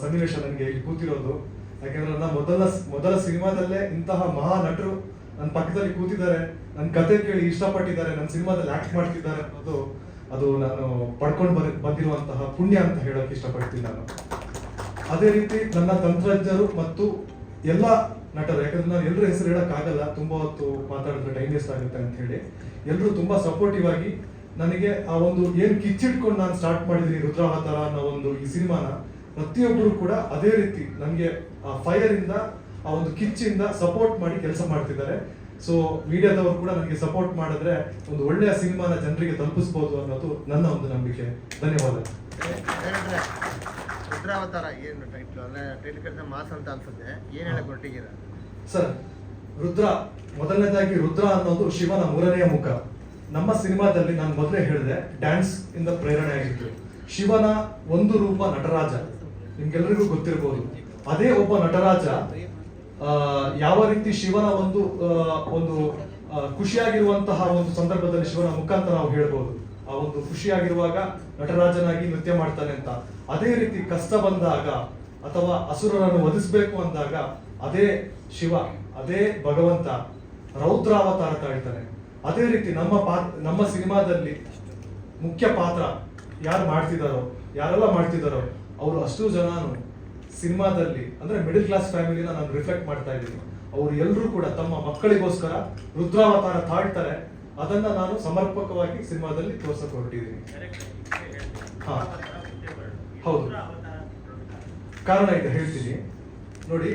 ಸನ್ನಿವೇಶ ನನಗೆ ಇಲ್ಲಿ ಕೂತಿರೋದು. ಯಾಕಂದ್ರೆ ನನ್ನ ಮೊದಲ ಸಿನಿಮಾದಲ್ಲೇ ಇಂತಹ ಮಹಾ ನಟರು ನನ್ನ ಪಕ್ಕದಲ್ಲಿ ಕೂತಿದ್ದಾರೆ, ನನ್ನ ಕತೆ ಕೇಳಿ ಇಷ್ಟಪಟ್ಟಿದ್ದಾರೆ, ನನ್ನ ಸಿನಿಮಾದಲ್ಲಿ ಆಕ್ಟ್ ಮಾಡ್ತಿದ್ದಾರೆ ಅನ್ನೋದು ಅದು ನಾನು ಪಡ್ಕೊಂಡು ಬಂದಿರುವಂತಹ ಪುಣ್ಯ ಅಂತ ಹೇಳಕ್ ಇಷ್ಟಪಡ್ತೀನಿ ನಾನು. ಅದೇ ರೀತಿ ನನ್ನ ತಂತ್ರಜ್ಞರು ಮತ್ತು ಎಲ್ಲ ನಟರು, ಯಾಕಂದ್ರೆ ನಾನು ಎಲ್ಲರ ಹೆಸರು ಹೇಳಕ್ ಆಗಲ್ಲ, ತುಂಬಾ ಹೊತ್ತು ಮಾತಾಡಿದ್ರೆ ಟೈಮ್ ವೇಸ್ಟ್ ಆಗುತ್ತೆ ಅಂತ ಹೇಳಿ ಎಲ್ಲರೂ ತುಂಬಾ ಸಪೋರ್ಟಿವ್ ಆಗಿ ನನಗೆ ಆ ಒಂದು ಏನು ಕಿಚ್ಚಿಟ್ಕೊಂಡು ನಾನು ಸ್ಟಾರ್ಟ್ ಮಾಡಿದ್ದೀನಿ ರುದ್ರಾವತಾರ ಅನ್ನೋ ಒಂದು ಈ ಸಿನಿಮಾನ ಪ್ರತಿಯೊಬ್ಬರು ಕೂಡ ಅದೇ ರೀತಿ ನನಗೆ ಆ ಫೈರ್ ಇಂದ ಆ ಒಂದು ಕಿಚ್ಚಿಂದ ಸಪೋರ್ಟ್ ಮಾಡಿ ಕೆಲಸ ಮಾಡ್ತಿದ್ದಾರೆ. ಸೊ ಮೀಡಿಯಾದವರು ಕೂಡ ನನಗೆ ಸಪೋರ್ಟ್ ಮಾಡಿದ್ರೆ ಒಂದು ಒಳ್ಳೆಯ ಸಿನಿಮಾನ ಜನರಿಗೆ ತಲುಪಿಸಬಹುದು ಅನ್ನೋದು ನನ್ನ ಒಂದು ನಂಬಿಕೆ. ಧನ್ಯವಾದ. ರುದ್ರಾವತಾರ ಏನು ಟೈಟ್ಲು ಅಂದ್ರೆ ಟೈಟ್ಲ್ ಕಡೆ ಮಾಸ್ ಅಂತ ಅನ್ಸುತ್ತೆ, ಏನ್ ಹೇಳಕ್ ಹೊರಟಿದ್ದೀರಾ ಸರ್? ರುದ್ರ, ಮೊದಲನೇದಾಗಿ ರುದ್ರ ಅನ್ನೋದು ಶಿವನ ಮೂರನೆಯ ಮುಖ. ನಮ್ಮ ಸಿನಿಮಾದಲ್ಲಿ ನಾನು ಮೊದಲೇ ಹೇಳಿದೆ ಡ್ಯಾನ್ಸ್ ಇಂದ ಪ್ರೇರಣೆ ಆಗಿತ್ತು. ಶಿವನ ಒಂದು ರೂಪ ನಟರಾಜ, ನಿಮ್ಗೆಲ್ಲರಿಗೂ ಗೊತ್ತಿರಬಹುದು. ಅದೇ ಒಬ್ಬ ನಟರಾಜ ಯಾವ ರೀತಿ ಶಿವನ ಒಂದು ಖುಷಿಯಾಗಿರುವಂತಹ ಒಂದು ಸಂದರ್ಭದಲ್ಲಿ ಶಿವನ ಮುಖ ಅಂತ ನಾವು ಹೇಳ್ಬೋದು. ಆ ಒಂದು ಖುಷಿಯಾಗಿರುವಾಗ ನಟರಾಜನಾಗಿ ನೃತ್ಯ ಮಾಡ್ತಾನೆ ಅಂತ. ಅದೇ ರೀತಿ ಕಷ್ಟ ಬಂದಾಗ ಅಥವಾ ಅಸುರರನ್ನು ವಧಿಸಬೇಕು ಅಂದಾಗ ಅದೇ ಶಿವ, ಅದೇ ಭಗವಂತ ರೌದ್ರಾವತಾರ ತಾಳ್ತಾನೆ. ಅದೇ ರೀತಿ ನಮ್ಮ ಸಿನಿಮಾದಲ್ಲಿ ಮುಖ್ಯ ಪಾತ್ರ ಯಾರೆಲ್ಲ ಮಾಡ್ತಿದಾರೋ ಅವರು ಅಷ್ಟು ಜನನು ಸಿನಿಮಾದಲ್ಲಿ ಅಂದ್ರೆ ಮಿಡಲ್ ಕ್ಲಾಸ್ ಫ್ಯಾಮಿಲಿನ ನಾನು ರಿಫ್ಲೆಕ್ಟ್ ಮಾಡ್ತಾ ಇದ್ದೀನಿ. ಅವರು ಎಲ್ಲರೂ ಕೂಡ ತಮ್ಮ ಮಕ್ಕಳಿಗೋಸ್ಕರ ರುದ್ರಾವತಾರ ತಾಳ್ತಾರೆ. ಅದನ್ನ ನಾನು ಸಮರ್ಪಕವಾಗಿ ಸಿನಿಮಾದಲ್ಲಿ ತೋರ್ಸಕ್ ಹೊರಟಿದ್ದೀನಿ. ಹಾ ಹೌದು, ಕಾರಣ ಇದೆ, ಹೇಳ್ತೀನಿ ನೋಡಿ.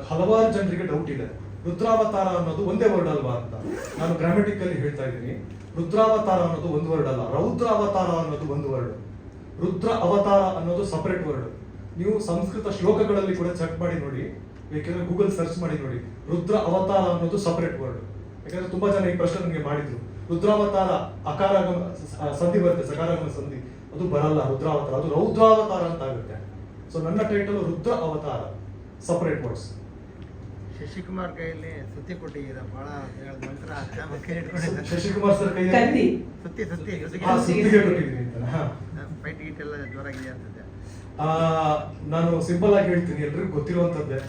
ಹಲವಾರು ಜನರಿಗೆ ಡೌಟ್ ಇದೆ, ರುದ್ರಾವತಾರ ಅನ್ನೋದು ಒಂದೇ ವರ್ಡ್ ಅಲ್ವಾ ಅಂತ. ನಾನು ಗ್ರಾಮೆಟಿಕಲಿ ಹೇಳ್ತಾ ಇದ್ದೀನಿ. ರುದ್ರಾವತಾರ ಅನ್ನೋದು ಒಂದು ವರ್ಡ್ ಅಲ್ಲ, ರೌದ್ರ ಅವತಾರ ಅನ್ನೋದು ಒಂದು ವರ್ಡ್. ರುದ್ರ ಅವತಾರ ಅನ್ನೋದು ಸಪರೇಟ್ ವರ್ಡ್. ನೀವು ಸಂಸ್ಕೃತ ಶ್ಲೋಕಗಳಲ್ಲಿ ಕೂಡ ಚೆಕ್ ಮಾಡಿ ನೋಡಿ, ಬೇಕಿದ್ರೆ ಗೂಗಲ್ ಸರ್ಚ್ ಮಾಡಿ ನೋಡಿ. ರುದ್ರ ಅವತಾರ ಅನ್ನೋದು ಸಪರೇಟ್ ವರ್ಡ್. ಯಾಕಂದ್ರೆ ತುಂಬಾ ಜನ ಈ ಪ್ರಶ್ನೆ ನನಗೆ ಮಾಡಿದ್ರು, ರುದ್ರಾವತಾರ ಅಕಾರಾಗಮ ಸಂಧಿ ಬರುತ್ತೆ, ಸಕಾರಾಗಮ ಸಂಧಿ ಅದು ಬರಲ್ಲ ರುದ್ರಾವತಾರ, ಅದು ರೌದ್ರಾವತಾರ ಅಂತ ಆಗುತ್ತೆ. ಸೊ ನನ್ನ ಟೈಟಲ್ ರುದ್ರ ಅವತಾರ, ಸಪರೇಟ್ ವರ್ಡ್ಸ್. ಶಶಿಕುಮಾರ್ ಕೈಯಲ್ಲಿ ಸುತ್ತಿ ಕೊಟ್ಟಿದ್ದೀರಾ, ಬಹಳ ನಂತರ ಶಶಿಕುಮಾರ್ ಸರ್ ಕೈಯಲ್ಲಿ ಸುತ್ತಿ ಸುತ್ತಿಗೆ ಕೊಟ್ಟಿದ್ದೀನಿ ಅಂತ. ಫೈಟ್ ಗೀಟ್ ಎಲ್ಲ ಜೋರಾಗಿದೆ ಅನ್ಸುತ್ತೆ. ನಾನು ಸಿಂಪಲ್ ಆಗಿ ಹೇಳ್ತೀನಿ, ಎಲ್ರಿಗೂ ಗೊತ್ತಿರುವಂತದ್ದೇ.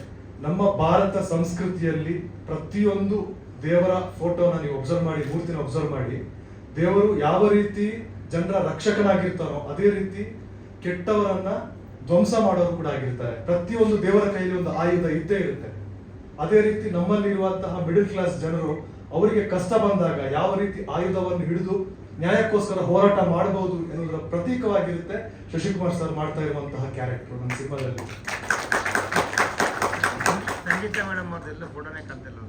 ನಮ್ಮ ಭಾರತ ಸಂಸ್ಕೃತಿಯಲ್ಲಿ ಪ್ರತಿಯೊಂದು ದೇವರ ಫೋಟೋನ ನೀವು ಒಬ್ಸರ್ವ್ ಮಾಡಿ, ಮೂರ್ತಿನ ಒಬ್ಸರ್ವ್ ಮಾಡಿ, ದೇವರು ಯಾವ ರೀತಿ ಜನರ ರಕ್ಷಕನಾಗಿರ್ತಾನೋ ಅದೇ ರೀತಿ ಕೆಟ್ಟವರನ್ನ ಧ್ವಂಸ ಮಾಡೋರು ಕೂಡ ಆಗಿರ್ತಾರೆ. ಪ್ರತಿಯೊಂದು ದೇವರ ಕೈಯಲ್ಲಿ ಒಂದು ಆಯುಧ ಇದ್ದೇ ಇರುತ್ತೆ. ಅದೇ ರೀತಿ ನಮ್ಮಲ್ಲಿರುವಂತಹ ಮಿಡಲ್ ಕ್ಲಾಸ್ ಜನರು ಅವರಿಗೆ ಕಷ್ಟ ಬಂದಾಗ ಯಾವ ರೀತಿ ಆಯುಧವನ್ನು ಹಿಡಿದು ನ್ಯಾಯಕ್ಕೋಸ್ಕರ ಹೋರಾಟ ಮಾಡಬಹುದು ಎನ್ನುವುದರ ಪ್ರತೀಕವಾಗಿರುತ್ತೆ ಶಶಿಕುಮಾರ್ ಸರ್ ಮಾಡ್ತಾ ಇರುವಂತಹ ಕ್ಯಾರೆಕ್ಟರ್ ನನ್ನ ಸಿನಿಮಾದಲ್ಲಿ. ಸಂಗೀತ ಮೇಡಮ್ ಅವ್ರದ್ದೆಲ್ಲ ಫೋಟೋನೇ ಕಾಣ್ತಿಲ್ಲ.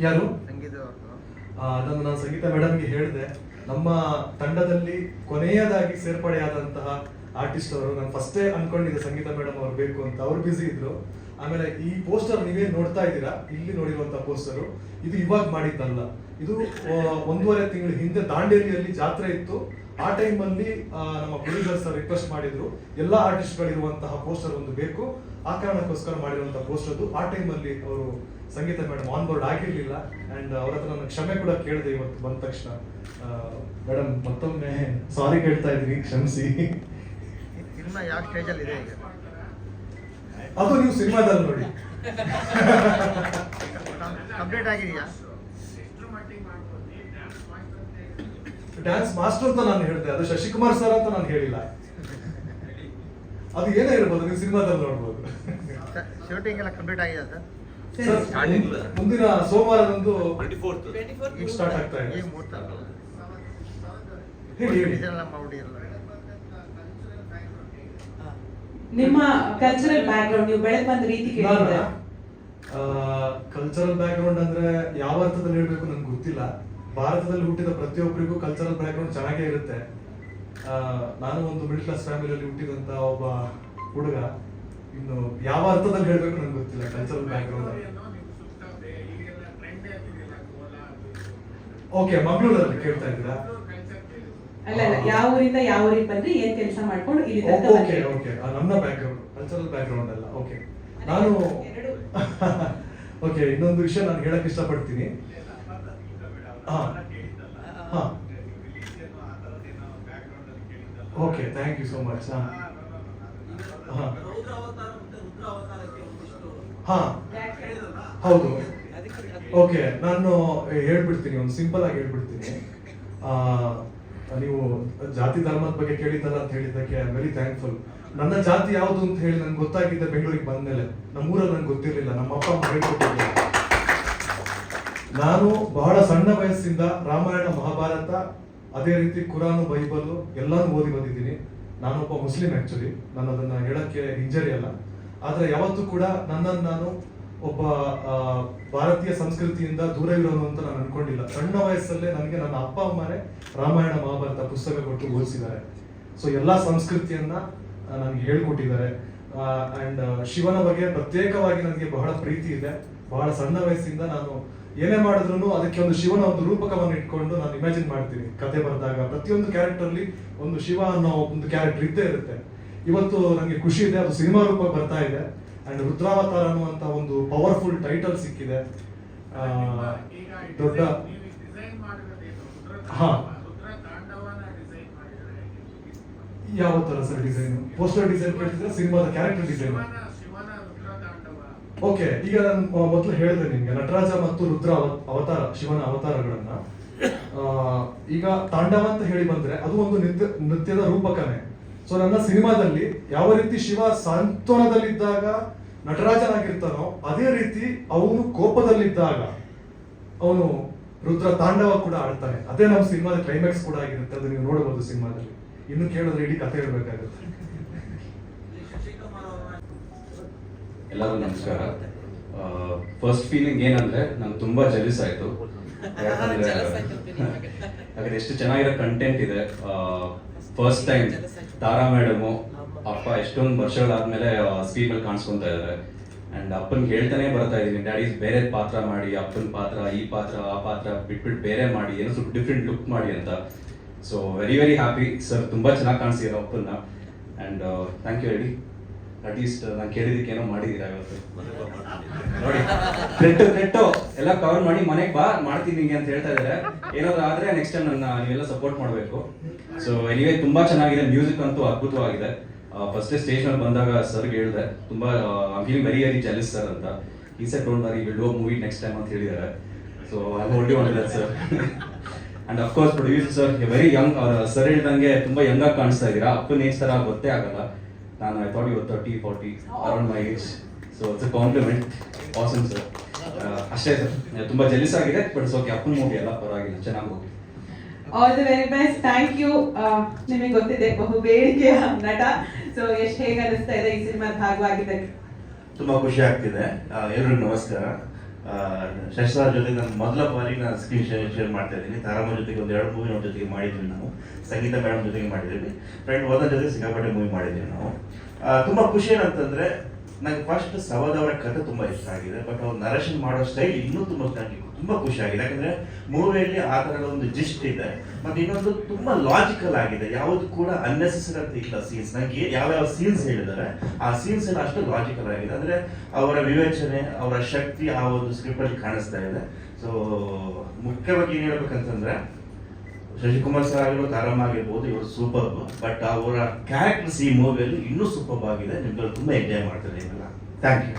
ಯಾರು? ಸಂಗೀತ ಅವ್ರದ್ದು. ಅದನ್ನು ನಾನು ಸಂಗೀತ ಮೇಡಮ್ಗೆ ಹೇಳಿದೆ. ನಮ್ಮ ತಂಡದಲ್ಲಿ ಕೊನೆಯದಾಗಿ ಸೇರ್ಪಡೆಯಾದಂತಹ ಆರ್ಟಿಸ್ಟ್ ಅವರು. ನಾನು ಫಸ್ಟೇ ಅನ್ಕೊಂಡಿದ್ದೆ ಸಂಗೀತ ಮೇಡಮ್ ಅವ್ರು ಬೇಕು ಅಂತ, ಅವ್ರು ಬ್ಯುಸಿ ಇದ್ರು. ಆಮೇಲೆ ಈ ಪೋಸ್ಟರ್ ನೀವೇನ್ ನೋಡ್ತಾ ಇದ್ದೀರಾ, ಇಲ್ಲಿ ನೋಡಿರುವಂತಹ ಪೋಸ್ಟರ್ ಇದು ಇವಾಗ ಮಾಡಿದ್ದಲ್ಲ. ಇದು 1.5 ತಿಂಗಳ ಹಿಂದೆ ದಾಂಡೇಲಿಯಲ್ಲಿ ಜಾತ್ರೆ ಇತ್ತು. ಆ ಟೈಮಲ್ಲಿ ನಮ್ಮ ಪ್ರೊಡ್ಯೂಸರ್ ಸರ್ ರಿಕ್ವೆಸ್ಟ್ ಮಾಡಿದ್ರು, ಎಲ್ಲಾ ಆರ್ಟಿಸ್ಟ್ ಗಳಿರುವಂತಹ ಪೋಸ್ಟರ್ ಒಂದು ಬೇಕು, ಆ ಕಾರಣಕ್ಕೋಸ್ಕರ ಮಾಡಿರುವಂತಹ ಪೋಸ್ಟರ್ ಅದು. ಆ ಟೈಮಲ್ಲಿ ಅವರು ಸಂಗೀತ ಮೇಡಮ್ ಆನ್ ಬೋರ್ಡ್ ಆಗಿರ್ಲಿಲ್ಲ. ಅಂಡ್ ಅವ್ರ ಹತ್ರ ನಾನು ಕ್ಷಮೆ ಕೂಡ ಕೇಳಿದೆ ಇವತ್ತು ಬಂದ ತಕ್ಷಣ. ಮೇಡಮ್ ಮತ್ತೊಮ್ಮೆ ಸಾರಿ ಕೇಳ್ತಾ ಇದ್ದೀನಿ, ಕ್ಷಮಿಸಿ. ಸಿನಿಮಾ ಯಾವ ಸ್ಟೇಜ್ ಅಲ್ಲಿ ಇದೆ ಈಗ? ಅದು ನೀವು ಸಿನಿಮಾದಲ್ಲಿ ನೋಡಿ. ಕಂಪ್ಲೀಟ್ ಆಗಿದೆಯಾ? ಡ್ಯಾನ್ಸ್ ಮಾಸ್ಟರ್ ಅಂತ ನಾನು ಹೇಳಿದೆ, ಅದು ಶಶಿಕುಮಾರ್ ಸರ್ ಅಂತ ನಾನು ಹೇಳಿಲ್ಲ. ಅದು ಏನೇ ಇರ್ಬೋದು, ನೀವು ಸಿನಿಮಾದಲ್ಲಿ ನೋಡ್ಬೋದು. ಶೂಟಿಂಗ್ ಎಲ್ಲ ಕಂಪ್ಲೀಟ್ ಆಗಿದೆ ಸರ್. Sir, Starting. ಮುಂದಿನ ಸೋಮವಾರದಂದು 24th. ಈಗ ಸ್ಟಾರ್ಟ್ ಆಗ್ತಾ ಇದೆ. ಈ ಮುಹೂರ್ತ ಹೇಳಿ ಹೇಳಿ. ಡಿಸೈನ್ ಎಲ್ಲ ಮಾಡ್ಬಿಟ್ಟಿರಲ್ಲ. ನಿಮ್ಮ ಕಲ್ಚರಲ್ ಬ್ಯಾಕ್ಗ್ರೌಂಡ್ ನೀವು ಬೆಳೆದ್ ಬಂದ ರೀತಿ ಕೇಳಿದ್ರೆ ಕಲ್ಚರಲ್ ಬ್ಯಾಕ್ಗ್ರೌಂಡ್ ಅಂದ್ರೆ ಯಾವ ಅರ್ಥದಲ್ಲಿ ಹೇಳ್ಬೇಕು ನನ್ಗೆ ಗೊತ್ತಿಲ್ಲ. ಭಾರತದಲ್ಲಿ ಹುಟ್ಟಿದ ಪ್ರತಿಯೊಬ್ಬರಿಗೂ ಕಲ್ಚರಲ್ ಬ್ಯಾಕ್ಗ್ರೌಂಡ್ ಚೆನ್ನಾಗೇ ಇರುತ್ತೆ. ನಾನು ಒಂದು ಮಿಡಲ್ ಕ್ಲಾಸ್ ಫ್ಯಾಮಿಲಿಯಲ್ಲಿ ಹುಟ್ಟಿದಂತ ಒಬ್ಬ ಹುಡುಗ. ಇನ್ನು ಯಾವ ಅರ್ಥದಲ್ಲಿ ಹೇಳ್ಬೇಕು ನನ್ಗೆ ಗೊತ್ತಿಲ್ಲ ಕಲ್ಚರಲ್ ಬ್ಯಾಕ್ಗ್ರೌಂಡ್. ಓಕೆ, ಮಂಗಳೂರಲ್ಲಿ ಕೇಳ್ತಾ ಇದ್ದೀರಾ? ಅಲ್ಲ ಯಾವ ಊರಿಂದ ಯಾವ ಊರಿಗೆ ಬಂದ್ರೆ ಏನ್ ಕೆಲಸ ಮಾಡ್ಕೊಂಡು ಇಲ್ಲಿ ತನಕ ಓಕೆ ಬಂದಿದ್ದೀರಿ? ಓಕೆ, ನನ್ನ ಬ್ಯಾಕ್ಗ್ರೌಂಡ್ ಕಲ್ಚರಲ್ ಬ್ಯಾಕ್ಗ್ರೌಂಡ್ ಅಲ್ಲ. ಓಕೆ, ನಾನು ಓಕೆ, ಇನ್ನೊಂದು ವಿಷಯ ನಾನು ಹೇಳಕ್ ಇಷ್ಟಪಡ್ತೀನಿ. Okay, thank you so much. ಹಾ ಹೌದು. ಓಕೆ, ನಾನು ಹೇಳ್ಬಿಡ್ತೀನಿ, ಒಂದು ಸಿಂಪಲ್ ಆಗಿ ಹೇಳ್ಬಿಡ್ತೀನಿ. ನೀವು ಜಾತಿ ಧರ್ಮದ ಬಗ್ಗೆ ಕೇಳಿದ್ದಲ್ಲ ಅಂತ ಹೇಳಿದ್ದಕ್ಕೆ ಐ ಆಮ್ ವೆರಿ ಥ್ಯಾಂಕ್ಫುಲ್. ನನ್ನ ಜಾತಿ ಯಾವುದು ಅಂತ ಹೇಳಿ ನನ್ಗೆ ಗೊತ್ತಾಗಿದ್ದೆ ಬೆಂಗಳೂರಿಗೆ ಬಂದ್ಮೇಲೆ. ನಮ್ಮೂರಲ್ಲಿ ನನ್ಗೆ ಗೊತ್ತಿರಲಿಲ್ಲ, ನಮ್ಮ ಅಪ್ಪ ಅಮ್ಮ ಹೇಳ್ಕೊಟ್ಟಿಲ್ಲ. ನಾನು ಬಹಳ ಸಣ್ಣ ವಯಸ್ಸಿಂದ ರಾಮಾಯಣ, ಮಹಾಭಾರತ, ಅದೇ ರೀತಿ ಕುರಾನು, ಬೈಬಲ್ ಎಲ್ಲಾನು ಓದಿ ಬಂದಿದ್ದೀನಿ. ನಾನೊಬ್ಬ ಮುಸ್ಲಿಂ ಆಕ್ಚುಲಿ, ನಾನು ಅದನ್ನ ಹೇಳಕ್ಕೆ ಹಿಂಜರಿ ಅಲ್ಲ. ಆದ್ರೆ ಯಾವತ್ತೂ ಕೂಡ ನನ್ನನ್ನು ನಾನು ಒಬ್ಬ ಭಾರತೀಯ ಸಂಸ್ಕೃತಿಯಿಂದ ದೂರವಿರೋನು ಅಂತ ನಾನು ಅನ್ಕೊಂಡಿಲ್ಲ. ಸಣ್ಣ ವಯಸ್ಸಲ್ಲೇ ನನಗೆ ನನ್ನ ಅಪ್ಪ ಅಮ್ಮನೇ ರಾಮಾಯಣ, ಮಹಾಭಾರತ ಪುಸ್ತಕ ಕೊಟ್ಟು ಓದಿಸಿದ್ದಾರೆ. ಸೊ ಎಲ್ಲಾ ಸಂಸ್ಕೃತಿಯನ್ನ ನನಗೆ ಹೇಳ್ಕೊಟ್ಟಿದ್ದಾರೆ. ಅಂಡ್ ಶಿವನ ಬಗ್ಗೆ ಪ್ರತ್ಯೇಕವಾಗಿ ನನಗೆ ಬಹಳ ಪ್ರೀತಿ ಇದೆ. ಬಹಳ ಸಣ್ಣ ವಯಸ್ಸಿಂದ ನಾನು ಏನೇ ಮಾಡಿದ್ರು ಅದಕ್ಕೆ ಒಂದು ಶಿವನ ಒಂದು ರೂಪಕವನ್ನು ಇಟ್ಕೊಂಡು ನಾನು ಇಮ್ಯಾಜಿನ್ ಮಾಡ್ತೀನಿ. ಕತೆ ಬರೆದಾಗ ಪ್ರತಿಯೊಂದು ಕ್ಯಾರೆಕ್ಟರ್ಲಿ ಒಂದು ಶಿವ ಅನ್ನೋ ಒಂದು ಕ್ಯಾರೆಕ್ಟರ್ ಇದ್ದೇ ಇರುತ್ತೆ. ಇವತ್ತು ನನಗೆ ಖುಷಿ ಇದೆ, ಅದು ಸಿನಿಮಾ ರೂಪ ಬರ್ತಾ ಇದೆ. ಅಂಡ್ ರುದ್ರಾವತಾರ ಅನ್ನುವಂತ ಒಂದು ಪವರ್ಫುಲ್ ಟೈಟಲ್ ಸಿಕ್ಕಿದೆ. ದೊಡ್ಡ ಹಾ, ಯಾವ ತರ ಸರ್ ಡಿಸೈನ್? ಪೋಸ್ಟರ್ ಡಿಸೈನ್ ಕೇಳ್ತಿದ್ರೆ ಸಿನಿಮಾದ ಕ್ಯಾರೆಕ್ಟರ್ ಡಿಸೈನ್? ಓಕೆ, ಈಗ ನಾನು ಮೊದಲು ಹೇಳಿದೆ ನಿಮ್ಗೆ ನಟರಾಜ ಮತ್ತು ರುದ್ರ ಅವತಾರ, ಶಿವನ ಅವತಾರಗಳನ್ನ. ಈಗ ತಾಂಡವ ಅಂತ ಹೇಳಿ ಬಂದ್ರೆ ಅದು ಒಂದು ನೃತ್ಯದ ರೂಪಕನೇ. ಸೊ ನನ್ನ ಸಿನಿಮಾದಲ್ಲಿ ಯಾವ ರೀತಿ ಶಿವ ಸಾಂತ್ವನದಲ್ಲಿದ್ದಾಗ ನಟರಾಜನಾಗಿರ್ತಾನೋ ಅದೇ ರೀತಿ ಅವನು ಕೋಪದಲ್ಲಿದ್ದಾಗ ಅವನು ರುದ್ರ ತಾಂಡವ ಕೂಡ ಆಡ್ತಾನೆ. ಅದೇ ನಮ್ಮ ಸಿನಿಮಾದ ಕ್ಲೈಮ್ಯಾಕ್ಸ್ ಕೂಡ ಆಗಿರುತ್ತೆ. ಅದು ನೀವು ನೋಡಬಹುದು ಸಿನಿಮಾದಲ್ಲಿ. ಇನ್ನು ಕೇಳಿದ್ರೆ ಇಡೀ ಕಥೆ ಹೇಳ್ಬೇಕಾಗುತ್ತೆ. ಎಲ್ಲರಿಗೂ ನಮಸ್ಕಾರ. ಫಸ್ಟ್ ಫೀಲಿಂಗ್ ಏನಂದ್ರೆ ನಂಗೆ ತುಂಬಾ ಜೆಲಿಸ್ ಆಯ್ತು. ಯಾಕಂದ್ರೆ ಎಷ್ಟು ಚೆನ್ನಾಗಿರೋ ಕಂಟೆಂಟ್ ಇದೆ. ಫಸ್ಟ್ ಟೈಮ್ ತಾರಾ ಮೇಡಮು ಅಪ್ಪ ಎಷ್ಟೊಂದು ವರ್ಷಗಳಾದ್ಮೇಲೆ ಸ್ಕ್ರೀನ್ ಮೇಲೆ ಕಾಣಿಸ್ಕೊಂತ ಇದ್ದಾರೆ. ಅಂಡ್ ಅಪ್ಪನ್ಗೆ ಹೇಳ್ತಾನೆ ಬರ್ತಾ ಇದೀನಿ, ಡ್ಯಾಡೀಸ್ ಬೇರೆ ಪಾತ್ರ ಮಾಡಿ, ಅಪ್ಪನ ಪಾತ್ರ, ಈ ಪಾತ್ರ, ಆ ಪಾತ್ರ ಬಿಟ್ಬಿಟ್ಟು ಬೇರೆ ಮಾಡಿ, ಏನೋ ಸ್ವಲ್ಪ ಡಿಫ್ರೆಂಟ್ ಲುಕ್ ಮಾಡಿ ಅಂತ. So very very happy sir, ತುಂಬಾ ಚೆನ್ನಾಗಿ ಕಾಣಿಸ್ತೀರ ಅಪ್ಪನ್ನ. And thank you ready. At least ನಾನು ಕೇಳಿದಕ್ಕೆ ಏನೋ ಮಾಡಿದ್ದೀರಾ ಇವತ್ತು. ನೋಡಿ ನೆಟ್ಟು ಎಲ್ಲ ಕವರ್ ಮಾಡಿ ಮನೆಗೆ ಬಾ ಮಾಡ್ತೀನಿ ನಿಂಗೆ ಅಂತ ಹೇಳ್ತಾ ಇದ್ದಾರೆ. ಏನಾದ್ರು ಆದ್ರೆ ನೆಕ್ಸ್ಟ್ ಟೈಮ್ ನನ್ನ ನೀವೆಲ್ಲ ಸಪೋರ್ಟ್ ಮಾಡಬೇಕು. ಸೊ ಎನಿವೇ ತುಂಬಾ ಚೆನ್ನಾಗಿದೆ. ಮ್ಯೂಸಿಕ್ ಅಂತೂ ಅದ್ಭುತವಾಗಿದೆ. ಫಸ್ಟ್ ಸ್ಟೇಜ್ ಮೇಲೆ ಬಂದಾಗ ಸರ್ಗೆ ಹೇಳಿದೆ, ತುಂಬಾ I feeling very very jealous sir ಅಂತ. ಈ set don't worry, will do movie next time ಅಂತ ಹೇಳಿದ್ದಾರೆ. So I only want that sir. And of course producer sir very Young. Sir ಹೇಳ್ದಂಗೆ ತುಂಬಾ ಯಂಗ್ ಆಗಿ ಕಾಣಿಸ್ತಾ ಇದ್ದೀರಾ. ಅಪ್ಪನ ಏಜ್ ತರ ಗೊತ್ತೇ ಆಗಲ್ಲ. ನಾನು I thought you 30-40 around my age. So it's a compliment. Awesome sir. ಅಷ್ಟೇ ಸರ್, ತುಂಬಾ ಜೆಲಿಸ್ ಆಗಿದೆ. ಬಟ್ ಓಕೆ, ಅಪ್ಪನ ಮೂವಿ ಎಲ್ಲ ಪರವಾಗಿಲ್ಲ, ಚೆನ್ನಾಗಿ ಹೋಗಿ. All the very best. Thank you. ನಿಮಗೆ ಗೊತ್ತಿದೆ ಬಹು ಬೇಡಿಕೆಯ ನಟ. ಸೊ ಎಷ್ಟು ಹೇಗೆ ಅನಿಸ್ತಾ ಇದೆ ಈ ಸಿನಿಮಾದ ಭಾಗವಾಗಿದ್ದಕ್ಕೆ? ತುಂಬಾ ಖುಷಿ ಆಗ್ತಿದೆ. ಎಲ್ರಿಗೂ ನಮಸ್ಕಾರ. ಶಶಿರಾಜ್ ಜೊತೆ ನಾನು ಮೊದಲ ಬಾರಿ ನಾನು ಸ್ಕ್ರೀನ್ ಶೇರ್ ಮಾಡ್ತಾ ಇದ್ದೀನಿ. ತಾರಮ್ಮ ಜೊತೆಗೆ ಒಂದು 2 ಮೂವಿ ನಮ್ಮ ಜೊತೆಗೆ ಮಾಡಿದ್ವಿ ನಾವು. ಸಂಗೀತ ಮೇಡಮ್ ಜೊತೆಗೆ ಮಾಡಿದ್ವಿ. ಫ್ರೆಂಡ್ ವದನ್ ಜೊತೆ ಸಿಕ್ಕಾಪಟ್ಟೆ ಮೂವಿ ಮಾಡಿದ್ವಿ ನಾವು. ತುಂಬಾ ಖುಷಿ ಏನಂತಂದ್ರೆ, ನಂಗೆ ಫಸ್ಟ್ ಸವದ್ ಅವರ ಕಥೆ ತುಂಬಾ ಇಷ್ಟ ಆಗಿದೆ. ಬಟ್ ಅವ್ರು ನರೇಶನ್ ಮಾಡೋ ಸ್ಟೈಲ್ ಇನ್ನೂ ತುಂಬಾ ಖುಷಿ ಆಗಿದೆ. ಯಾಕಂದ್ರೆ ಮೂವಿಯಲ್ಲಿ ಆ ತರದ ಒಂದು ಜಿಸ್ಟ್ ಇದೆ. ಮತ್ತೆ ಇನ್ನೊಂದು ತುಂಬಾ ಲಾಜಿಕಲ್ ಆಗಿದೆ. ಯಾವುದು ಕೂಡ ಅನ್ನೆಸೆಸರಿ ಅಂತ ಇಲ್ಲ ಸೀನ್ಸ್. ನಂಗೆ ಯಾವ್ಯಾವ ಸೀನ್ಸ್ ಹೇಳಿದ್ದಾರೆ ಆ ಸೀನ್ಸ್ ಎಲ್ಲ ಅಷ್ಟು ಲಾಜಿಕಲ್ ಆಗಿದೆ. ಅಂದ್ರೆ ಅವರ ವಿವೇಚನೆ, ಅವರ ಶಕ್ತಿ ಆ ಒಂದು ಸ್ಕ್ರಿಪ್ಟ್ ಅಲ್ಲಿ ಕಾಣಿಸ್ತಾ ಇದೆ. ಸೊ ಮುಖ್ಯವಾಗಿ ಏನ್ ಹೇಳ್ಬೇಕಂತಂದ್ರೆ, ಶಶಿಕುಮಾರ್ ಸರ್ ಆಗಿರ್ಬೋದು, ತಾರಮ್ಮ ಆಗಿರ್ಬೋದು, ಇವರು ಸೂಪರ್. ಬಟ್ ಅವರ ಕ್ಯಾರೆಕ್ಟರ್ಸ್ ಈ ಮೂವಿಯಲ್ಲಿ ಇನ್ನೂ ಸೂಪರ್ ಆಗಿದೆ. ನಿಮ್ಗಳು ತುಂಬಾ ಎಂಜಾಯ್ ಮಾಡ್ತಾರೆ ಇದೆಲ್ಲ. Thank you.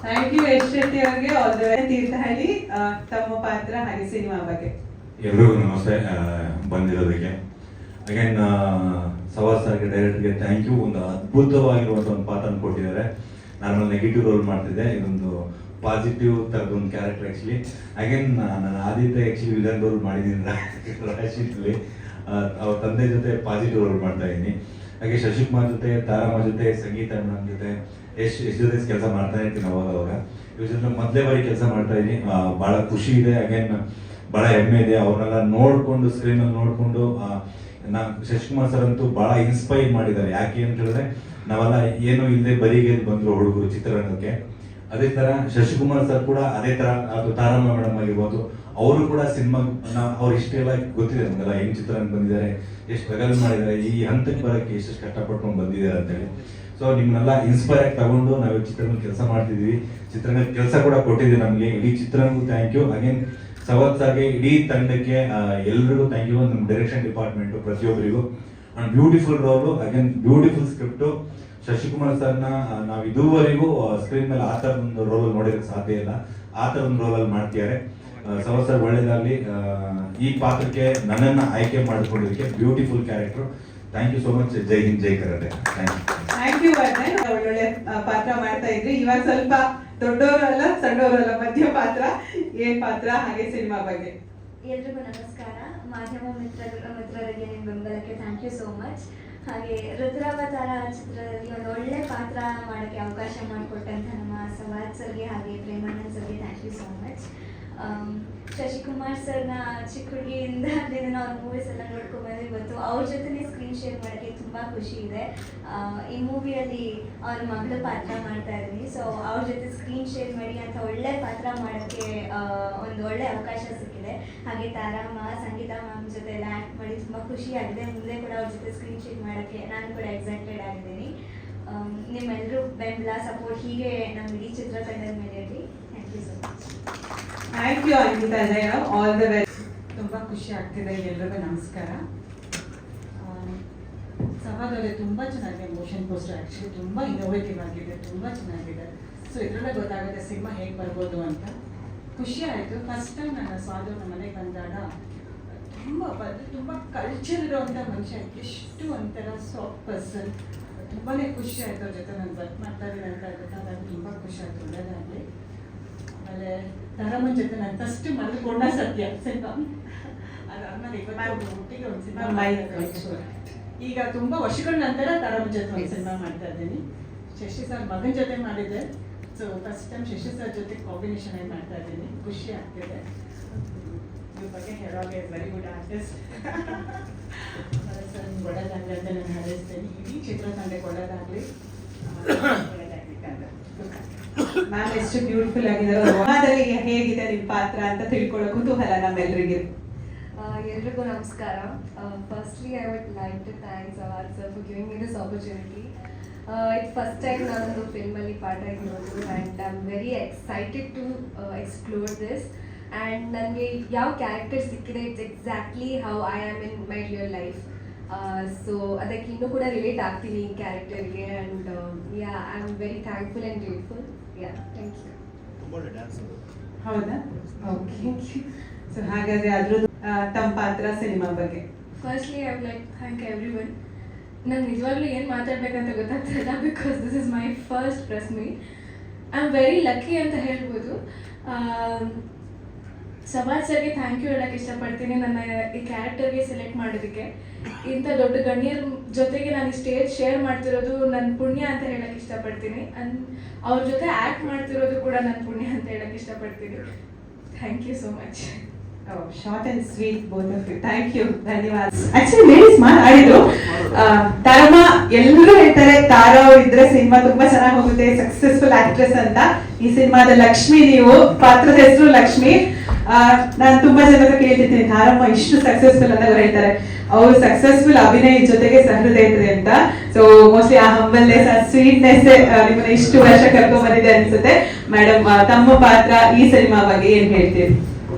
Thank you Yash Shetty ಅವರಿಗೆ. All the very. ತೀರ್ಥಹಳ್ಳಿ, ತಮ್ಮ ಪಾತ್ರ ಹಾಗೆ ಸಿನಿಮಾ ಬಗ್ಗೆ. ಎಲ್ರಿಗೂ ನಮಸ್ತೆ ಬಂದಿರೋದಕ್ಕೆ. ಅಗೇನ್ ಸವಾಸ್ ಸರ್ಗೆ ಡೈರೆಕ್ಟರ್ಗೆ ಥ್ಯಾಂಕ್ ಯು. ಒಂದು ಅದ್ಭುತವಾಗಿರುವಂಥ ಒಂದು ಪಾತ್ರನ ಕೊಟ್ಟಿದ್ದಾರೆ. ನಾನು ನೆಗೆಟಿವ್ ರೋಲ್ ಮಾಡ್ತಿದ್ದೆ, ಇದೊಂದು ಪಾಸಿಟಿವ್ ಥರದ ಒಂದು ಕ್ಯಾರೆಕ್ಟರ್ ಆ್ಯಕ್ಚುಲಿ. ಅಗೇನ್ ನಾನು ಆದಿತ್ಯ ಆ್ಯಕ್ಚುಲಿ ವಿಲನ್ ರೋಲ್ ಮಾಡಿದ್ದೀನಿ ರಾಶಿದ್ಲಿ, ಅವ್ರ ತಂದೆ ಜೊತೆ ಪಾಸಿಟಿವ್ ರೋಲ್ ಮಾಡ್ತಾ ಇದ್ದೀನಿ. ಹಾಗೆ ಶಶಿಕುಮಾರ್ ಜೊತೆ, ತಾರಮ್ಮ ಜೊತೆ, ಸಂಗೀತ ಮೇಡಮ್ ಜೊತೆ ಎಷ್ಟು ಜೊತೆ ಕೆಲಸ ಮಾಡ್ತಾ ಇರ್ತೀನಿ ಅವಾಗ. ಇವ್ರ ಜೊತೆ ಮೊದಲೇ ಬಾರಿ ಕೆಲಸ ಮಾಡ್ತಾ ಇದ್ದೀನಿ. ಭಾಳ ಖುಷಿ ಇದೆ, ಅಗೇನ್ ಭಾಳ ಹೆಮ್ಮೆ ಇದೆ. ಅವ್ರನ್ನೆಲ್ಲ ನೋಡಿಕೊಂಡು ಸ್ಕ್ರೀನಲ್ಲಿ ನೋಡಿಕೊಂಡು ಶಶಿಕುಮಾರ್ ಸರ್ ಅಂತೂ ಭಾಳ ಇನ್ಸ್ಪೈರ್ ಮಾಡಿದ್ದಾರೆ. ಯಾಕೆ ಅಂತ ಹೇಳಿದ್ರೆ ನಾವೆಲ್ಲ ಏನೂ ಇಲ್ಲದೆ ಬರಿಗೆ ಬಂದರು ಹುಡುಗರು ಚಿತ್ರರಂಗಕ್ಕೆ. ಅದೇ ಥರ ಶಶಿಕುಮಾರ್ ಸರ್ ಕೂಡ ಅದೇ ಥರ, ಅದು ತಾರಮ್ಮ ಮೇಡಮ್ ಆಗಿರ್ಬೋದು, ಅವರು ಕೂಡ ಸಿನಿಮಾ ಅವ್ರು ಇಷ್ಟೆಲ್ಲ ಗೊತ್ತಿದೆ ನಮಗೆಲ್ಲ, ಹೆಂಗ್ ಚಿತ್ರರಂಗ ಬಂದಿದ್ದಾರೆ, ಎಷ್ಟು ಸ್ಟ್ರಗಲ್ ಮಾಡಿದ್ದಾರೆ, ಈ ಹಂತಕ್ಕೆ ಬರೋಕ್ಕೆ ಎಷ್ಟು ಕಷ್ಟಪಟ್ಕೊಂಡು ಬಂದಿದ್ದಾರೆ ಅಂತೇಳಿ. ಸೊ ನಿಮ್ಮನ್ನೆಲ್ಲ ಇನ್ಸ್ಪೈರ್ ಆಗಿ ತಗೊಂಡು ನಾವು ಚಿತ್ರರಂಗ ಕೆಲಸ ಮಾಡ್ತಿದ್ವಿ. ಚಿತ್ರರಂಗ ಕೆಲಸ ಕೂಡ ಕೊಟ್ಟಿದ್ದೀವಿ ನಮಗೆ. ಇಡೀ ಚಿತ್ರರಂಗಕ್ಕೂ ಥ್ಯಾಂಕ್ ಯು. ಅಗೇನ್ ಸವತ್ ಆಗಿ ಇಡೀ ತಂಡಕ್ಕೆ ಎಲ್ರಿಗೂ ಥ್ಯಾಂಕ್ ಯು. ನಮ್ಮ ಡೈರೆಕ್ಷನ್ ಡಿಪಾರ್ಟ್ಮೆಂಟು ಪ್ರತಿಯೊಬ್ಬರಿಗೂ. And beautiful role, again beautiful script. Shashikumar ಸರ್ನ ನಾವು ಇದುವರೆಗೂ ಸ್ಕ್ರೀನ್ ಮೇಲೆ ಆ ಥರ ಒಂದು ರೋಲಲ್ಲಿ ನೋಡೋದಕ್ಕೆ ಸಾಧ್ಯ ಇಲ್ಲ. ಆ ಥರ ಒಂದು ರೋಲಲ್ಲಿ ಮಾಡ್ತಿದ್ದಾರೆ. ಸವತ್ ಸರ್ ಒಳ್ಳೇದಾಗಲಿ. ಈ ಪಾತ್ರಕ್ಕೆ ನನ್ನನ್ನು ಆಯ್ಕೆ ಮಾಡಿಕೊಂಡಿದ್ದಕ್ಕೆ beautiful character. Thank you so much. Jai Hind, Jai karate. Thank you Vardhan, ಒಳ್ಳೊಳ್ಳೆ ಪಾತ್ರ ಮಾಡ್ತಾ ಇದ್ರಿ. ಇವಾಗ ಸ್ವಲ್ಪ ದೊಡ್ಡವರಲ್ಲ ಸಣ್ಣವರಲ್ಲ ಮಧ್ಯ ಪಾತ್ರ, ಏನ್ ಪಾತ್ರ, ಹಾಗೆ ಸಿನಿಮಾ ಬಗ್ಗೆ. ಎಲ್ರಿಗೂ ನಮಸ್ಕಾರ. ಮಾಧ್ಯಮ ಮಿತ್ರರಿಗೆ ನಿಮ್ಮ ಬೆಂಬಲಕ್ಕೆ ಥ್ಯಾಂಕ್ ಯು ಸೋ ಮಚ್. ಹಾಗೆ ರುದ್ರಾವತಾರ ಚಿತ್ರದಲ್ಲಿ ಒಂದು ಒಳ್ಳೆ ಪಾತ್ರ ಮಾಡೋಕ್ಕೆ ಅವಕಾಶ ಮಾಡಿಕೊಟ್ಟಂಥ ನಮ್ಮ ಸವಾದ್ ಸರ್ಗೆ ಹಾಗೆ ಪ್ರೇಮಾನಂದ್ ಸರ್ಗೆ thank you so much. Shashikumar ಸರ್ನ ಚಿಕ್ಕ ಹುಡುಗಿಯಿಂದ ಅವ್ರ ಮೂವೀಸ್ ಎಲ್ಲ ನೋಡ್ಕೊಂಡ್ಬಂದ್ರೆ ಇವತ್ತು ಅವ್ರ ಜೊತೆನೇ ಸ್ಕ್ರೀನ್ ಶೇರ್ ಮಾಡೋಕ್ಕೆ ತುಂಬ ಖುಷಿ ಇದೆ. ಈ ಮೂವಿಯಲ್ಲಿ ಅವ್ರ ಮಗಳ ಪಾತ್ರ ಮಾಡ್ತಾ ಇದ್ದೀನಿ. ಸೊ ಅವ್ರ ಜೊತೆ ಸ್ಕ್ರೀನ್ ಶೇರ್ ಮಾಡಿ ಅಂತ ಒಳ್ಳೆ ಪಾತ್ರ ಮಾಡೋಕ್ಕೆ ಒಂದು ಒಳ್ಳೆ ಅವಕಾಶ ಸಿಕ್ಕಿದೆ. ಹಾಗೆ ತಾರಮ್ಮ, ಸಂಗೀತ ಮ್ಯಾಮ್ ಜೊತೆ ಎಲ್ಲ ಆ್ಯಕ್ಟ್ ಮಾಡಿ ತುಂಬ ಖುಷಿಯಾಗಿದೆ. ಮುಂದೆ ಕೂಡ ಅವ್ರ ಜೊತೆ ಸ್ಕ್ರೀನ್ ಶೇರ್ ಮಾಡೋಕ್ಕೆ ನಾನು ಕೂಡ ಎಕ್ಸೈಟೆಡ್ ಆಗಿದ್ದೀನಿ. ನಿಮ್ಮೆಲ್ಲರೂ ಬೆಂಬಲ, ಸಪೋರ್ಟ್ ಹೀಗೆ ನಮ್ಮ ಇಡೀ ಚಿತ್ರತಂಡದ ಮೇಲೆ ಇರಲಿ. Thank you so much. Thank you Ankita Jaya, all the very. ತುಂಬ ಖುಷಿ ಆಗ್ತಿದೆ. ಎಲ್ರಿಗೂ ನಮಸ್ಕಾರ. ಸವಾಲಲ್ಲಿ ತುಂಬ ಚೆನ್ನಾಗಿದೆ. ಮೋಷನ್ ಪೋಸ್ಟರ್ ಆ್ಯಕ್ಚುಲಿ ತುಂಬ ಇನೋವೇಟಿವ್ ಆಗಿದೆ, ತುಂಬ ಚೆನ್ನಾಗಿದೆ. ಸೊ ಇದರಲ್ಲೇ ಗೊತ್ತಾಗುತ್ತೆ ಸಿನಿಮಾ ಹೇಗೆ ಬರ್ಬೋದು ಅಂತ. ಖುಷಿ ಆಯಿತು. ಫಸ್ಟ್ ಟೈಮ್ ನಾನು ಸ್ವಾದು ನಮ್ಮ ಮನೆಗೆ ಬಂದಾಗ ತುಂಬ ಕಲ್ಚರ್ ಇರೋವಂಥ ಮನುಷ್ಯ, ಎಷ್ಟು ಒಂಥರ ಸಾಫ್ಟ್ ಪರ್ಸನ್. ತುಂಬಾ ಖುಷಿ ಆಯಿತು. ಅವ್ರ ಜೊತೆ ನಾನು ವರ್ಕ್ ಮಾಡ್ತಾ ಇದ್ದೀನಿ ಅಂತ ಗೊತ್ತಾದಾಗ ತುಂಬ ಖುಷಿ ಆಯಿತು. ಒಳ್ಳೆಯದಾಗಲಿ. ಆಮೇಲೆ ತಾರಮ್ಮನ ಜೊತೆ ನಾನು ಫಸ್ಟ್ ಮಲ್ಕೊಂಡ ಸತ್ಯ ಸಿನಿಮಾ, ಅದಾದ್ಮೇಲೆ ಇವತ್ತು ಒಟ್ಟಿಗೆ ಒಂದು ಸಿನಿಮಾ. ಈಗ ತುಂಬ ವರ್ಷಗಳ ನಂತರ ತಾರಮ್ಮನ ಜೊತೆ ಒಂದು ಸಿನಿಮಾ ಮಾಡ್ತಾ ಇದ್ದೀನಿ. ಶಶಿ ಸರ್ ಮಗನ ಜೊತೆ ಮಾಡಿದ್ದೆ. So first time Shashi sir ಜೊತೆ ಕಾಂಬಿನೇಷನ್ ಆಗಿ ಮಾಡ್ತಾ ಇದ್ದೀನಿ. ಖುಷಿ ಆಗ್ತಿದೆ. ಇವ್ರ ಬಗ್ಗೆ ಹೇಳೋಗೆ ವೆರಿ ಗುಡ್ ಆರ್ಟಿಸ್ಟ್. ಸರ್ ನಿಮ್ಗೆ ಒಳ್ಳೆಯದಾಗಲಿ ಅಂತ ನಾನು ಹಾರೈಸ್ತೇನೆ. ಇಡೀ ಚಿತ್ರತಂಡಕ್ಕೆ ಒಳ್ಳೆಯದಾಗಲಿ. ಮ್ಯಾಮ್ ಎಷ್ಟು ಬ್ಯೂಟಿಫುಲ್ ಆಗಿದ್ದಾರೆ. ಹೇಗಿದೆ ನಿಮ್ಮ ಪಾತ್ರ ಅಂತ ತಿಳ್ಕೊಳ್ಳೋ ಕುತೂಹಲ ನಮ್ಮೆಲ್ಲರಿಗೆ. ಎಲ್ರಿಗೂ ನಮಸ್ಕಾರ. Firstly I would like to thanks Savad sir for giving me this opportunity. It's first time ನಾನೊಂದು ಫಿಲ್ಮಲ್ಲಿ ಪಾರ್ಟ್ ಆಗಿರೋದು and I am very excited to explore this. And ನನಗೆ ಯಾವ ಕ್ಯಾರೆಕ್ಟರ್ ಸಿಕ್ಕಿದೆ, it's exactly how I am in my real life. So ಅದಕ್ಕೆ ಇನ್ನೂ ಕೂಡ ರಿಲೇಟ್ ಆಗ್ತೀನಿ ಈ ಕ್ಯಾರೆಕ್ಟರ್ಗೆ. And yeah, I am very thankful and grateful. Yeah, thank you. ಹೌದಾ? ಓಕೆ. ಸೊ ಹಾಗಾದ್ರೆ ಅದ್ರದ್ದು ತಮ್ಮ ಪಾತ್ರ ಸಿನಿಮಾ ಬಗ್ಗೆ. Firstly I would like thank everyone. ನಂಗೆ ನಿಜವಾಗ್ಲೂ ಏನು ಮಾತಾಡಬೇಕಂತ ಗೊತ್ತಾಗ್ತಿಲ್ಲ, because this is my first press meet. I am very lucky ಅಂತ ಹೇಳ್ಬೋದು. ಸವಾದ್ ಸರ್ಗೆ ಥ್ಯಾಂಕ್ ಯು ಹೇಳೋಕ್ಕೆ ಇಷ್ಟಪಡ್ತೀನಿ. ನನ್ನ ಈ ಕ್ಯಾರೆಕ್ಟರ್ಗೆ ಸೆಲೆಕ್ಟ್ ಮಾಡೋದಕ್ಕೆ. ಇಂಥ ದೊಡ್ಡ ಗಣ್ಯರ ಜೊತೆಗೆ ನಾನು ಸ್ಟೇಜ್ ಶೇರ್ ಮಾಡ್ತಿರೋದು ನನ್ನ ಪುಣ್ಯ ಅಂತ ಹೇಳೋಕ್ಕೆ ಇಷ್ಟಪಡ್ತೀನಿ. ಅಂಡ್ ಅವ್ರ ಜೊತೆ ಆ್ಯಕ್ಟ್ ಮಾಡ್ತಿರೋದು ಕೂಡ ನನ್ನ ಪುಣ್ಯ ಅಂತ ಹೇಳೋಕ್ಕೆ ಇಷ್ಟಪಡ್ತೀನಿ. Thank you so much. Short and sweet both of you. Thank you, ಧನ್ಯವಾದ. ಆಕ್ಚುಲಿ ಲೇಡೀಸ್ ಮಾತಾಡಿದ್ರು. ತಾರಮ್ಮ ಎಲ್ಲರೂ ಹೇಳ್ತಾರೆ ತಾರಾ ಇದ್ರೆ ಸಿನಿಮಾ ತುಂಬಾ ಚೆನ್ನಾಗಿ ಹೋಗುತ್ತೆ, ಸಕ್ಸಸ್ಫುಲ್ ಆಕ್ಟ್ರೆಸ್ ಅಂತ. ಈ ಸಿನಿಮಾದ ಲಕ್ಷ್ಮಿ ನೀವು, ಪಾತ್ರದ ಹೆಸರು ಲಕ್ಷ್ಮಿ. ನಾನು ತುಂಬಾ ಜನ ಕೇಳ್ತಿದ್ದೀನಿ ತಾರಮ್ಮ ಇಷ್ಟು ಸಕ್ಸಸ್ಫುಲ್ ಅಂತ. ಅವ್ರು ಹೇಳ್ತಾರೆ ಅವರು ಸಕ್ಸಸ್ಫುಲ್ ಅಭಿನಯ ಜೊತೆಗೆ ಸಹೃದಯತೆ ಅಂತ. ಸೊ ಮೋಸ್ಟ್ಲಿ ಆ ಹಂಬಲ್ನೆಸ್, ಆ ಸ್ವೀಟ್ನೆಸ್ ನಿಮ್ಮನ್ನ ಇಷ್ಟು ವರ್ಷ ಕರ್ಕೊಂಡ್ ಬಂದಿದೆ ಅನ್ಸುತ್ತೆ. ಮೇಡಮ್, ತಮ್ಮ ಪಾತ್ರ ಈ ಸಿನಿಮಾ ಬಗ್ಗೆ ಏನ್ ಹೇಳ್ತೀರಿ?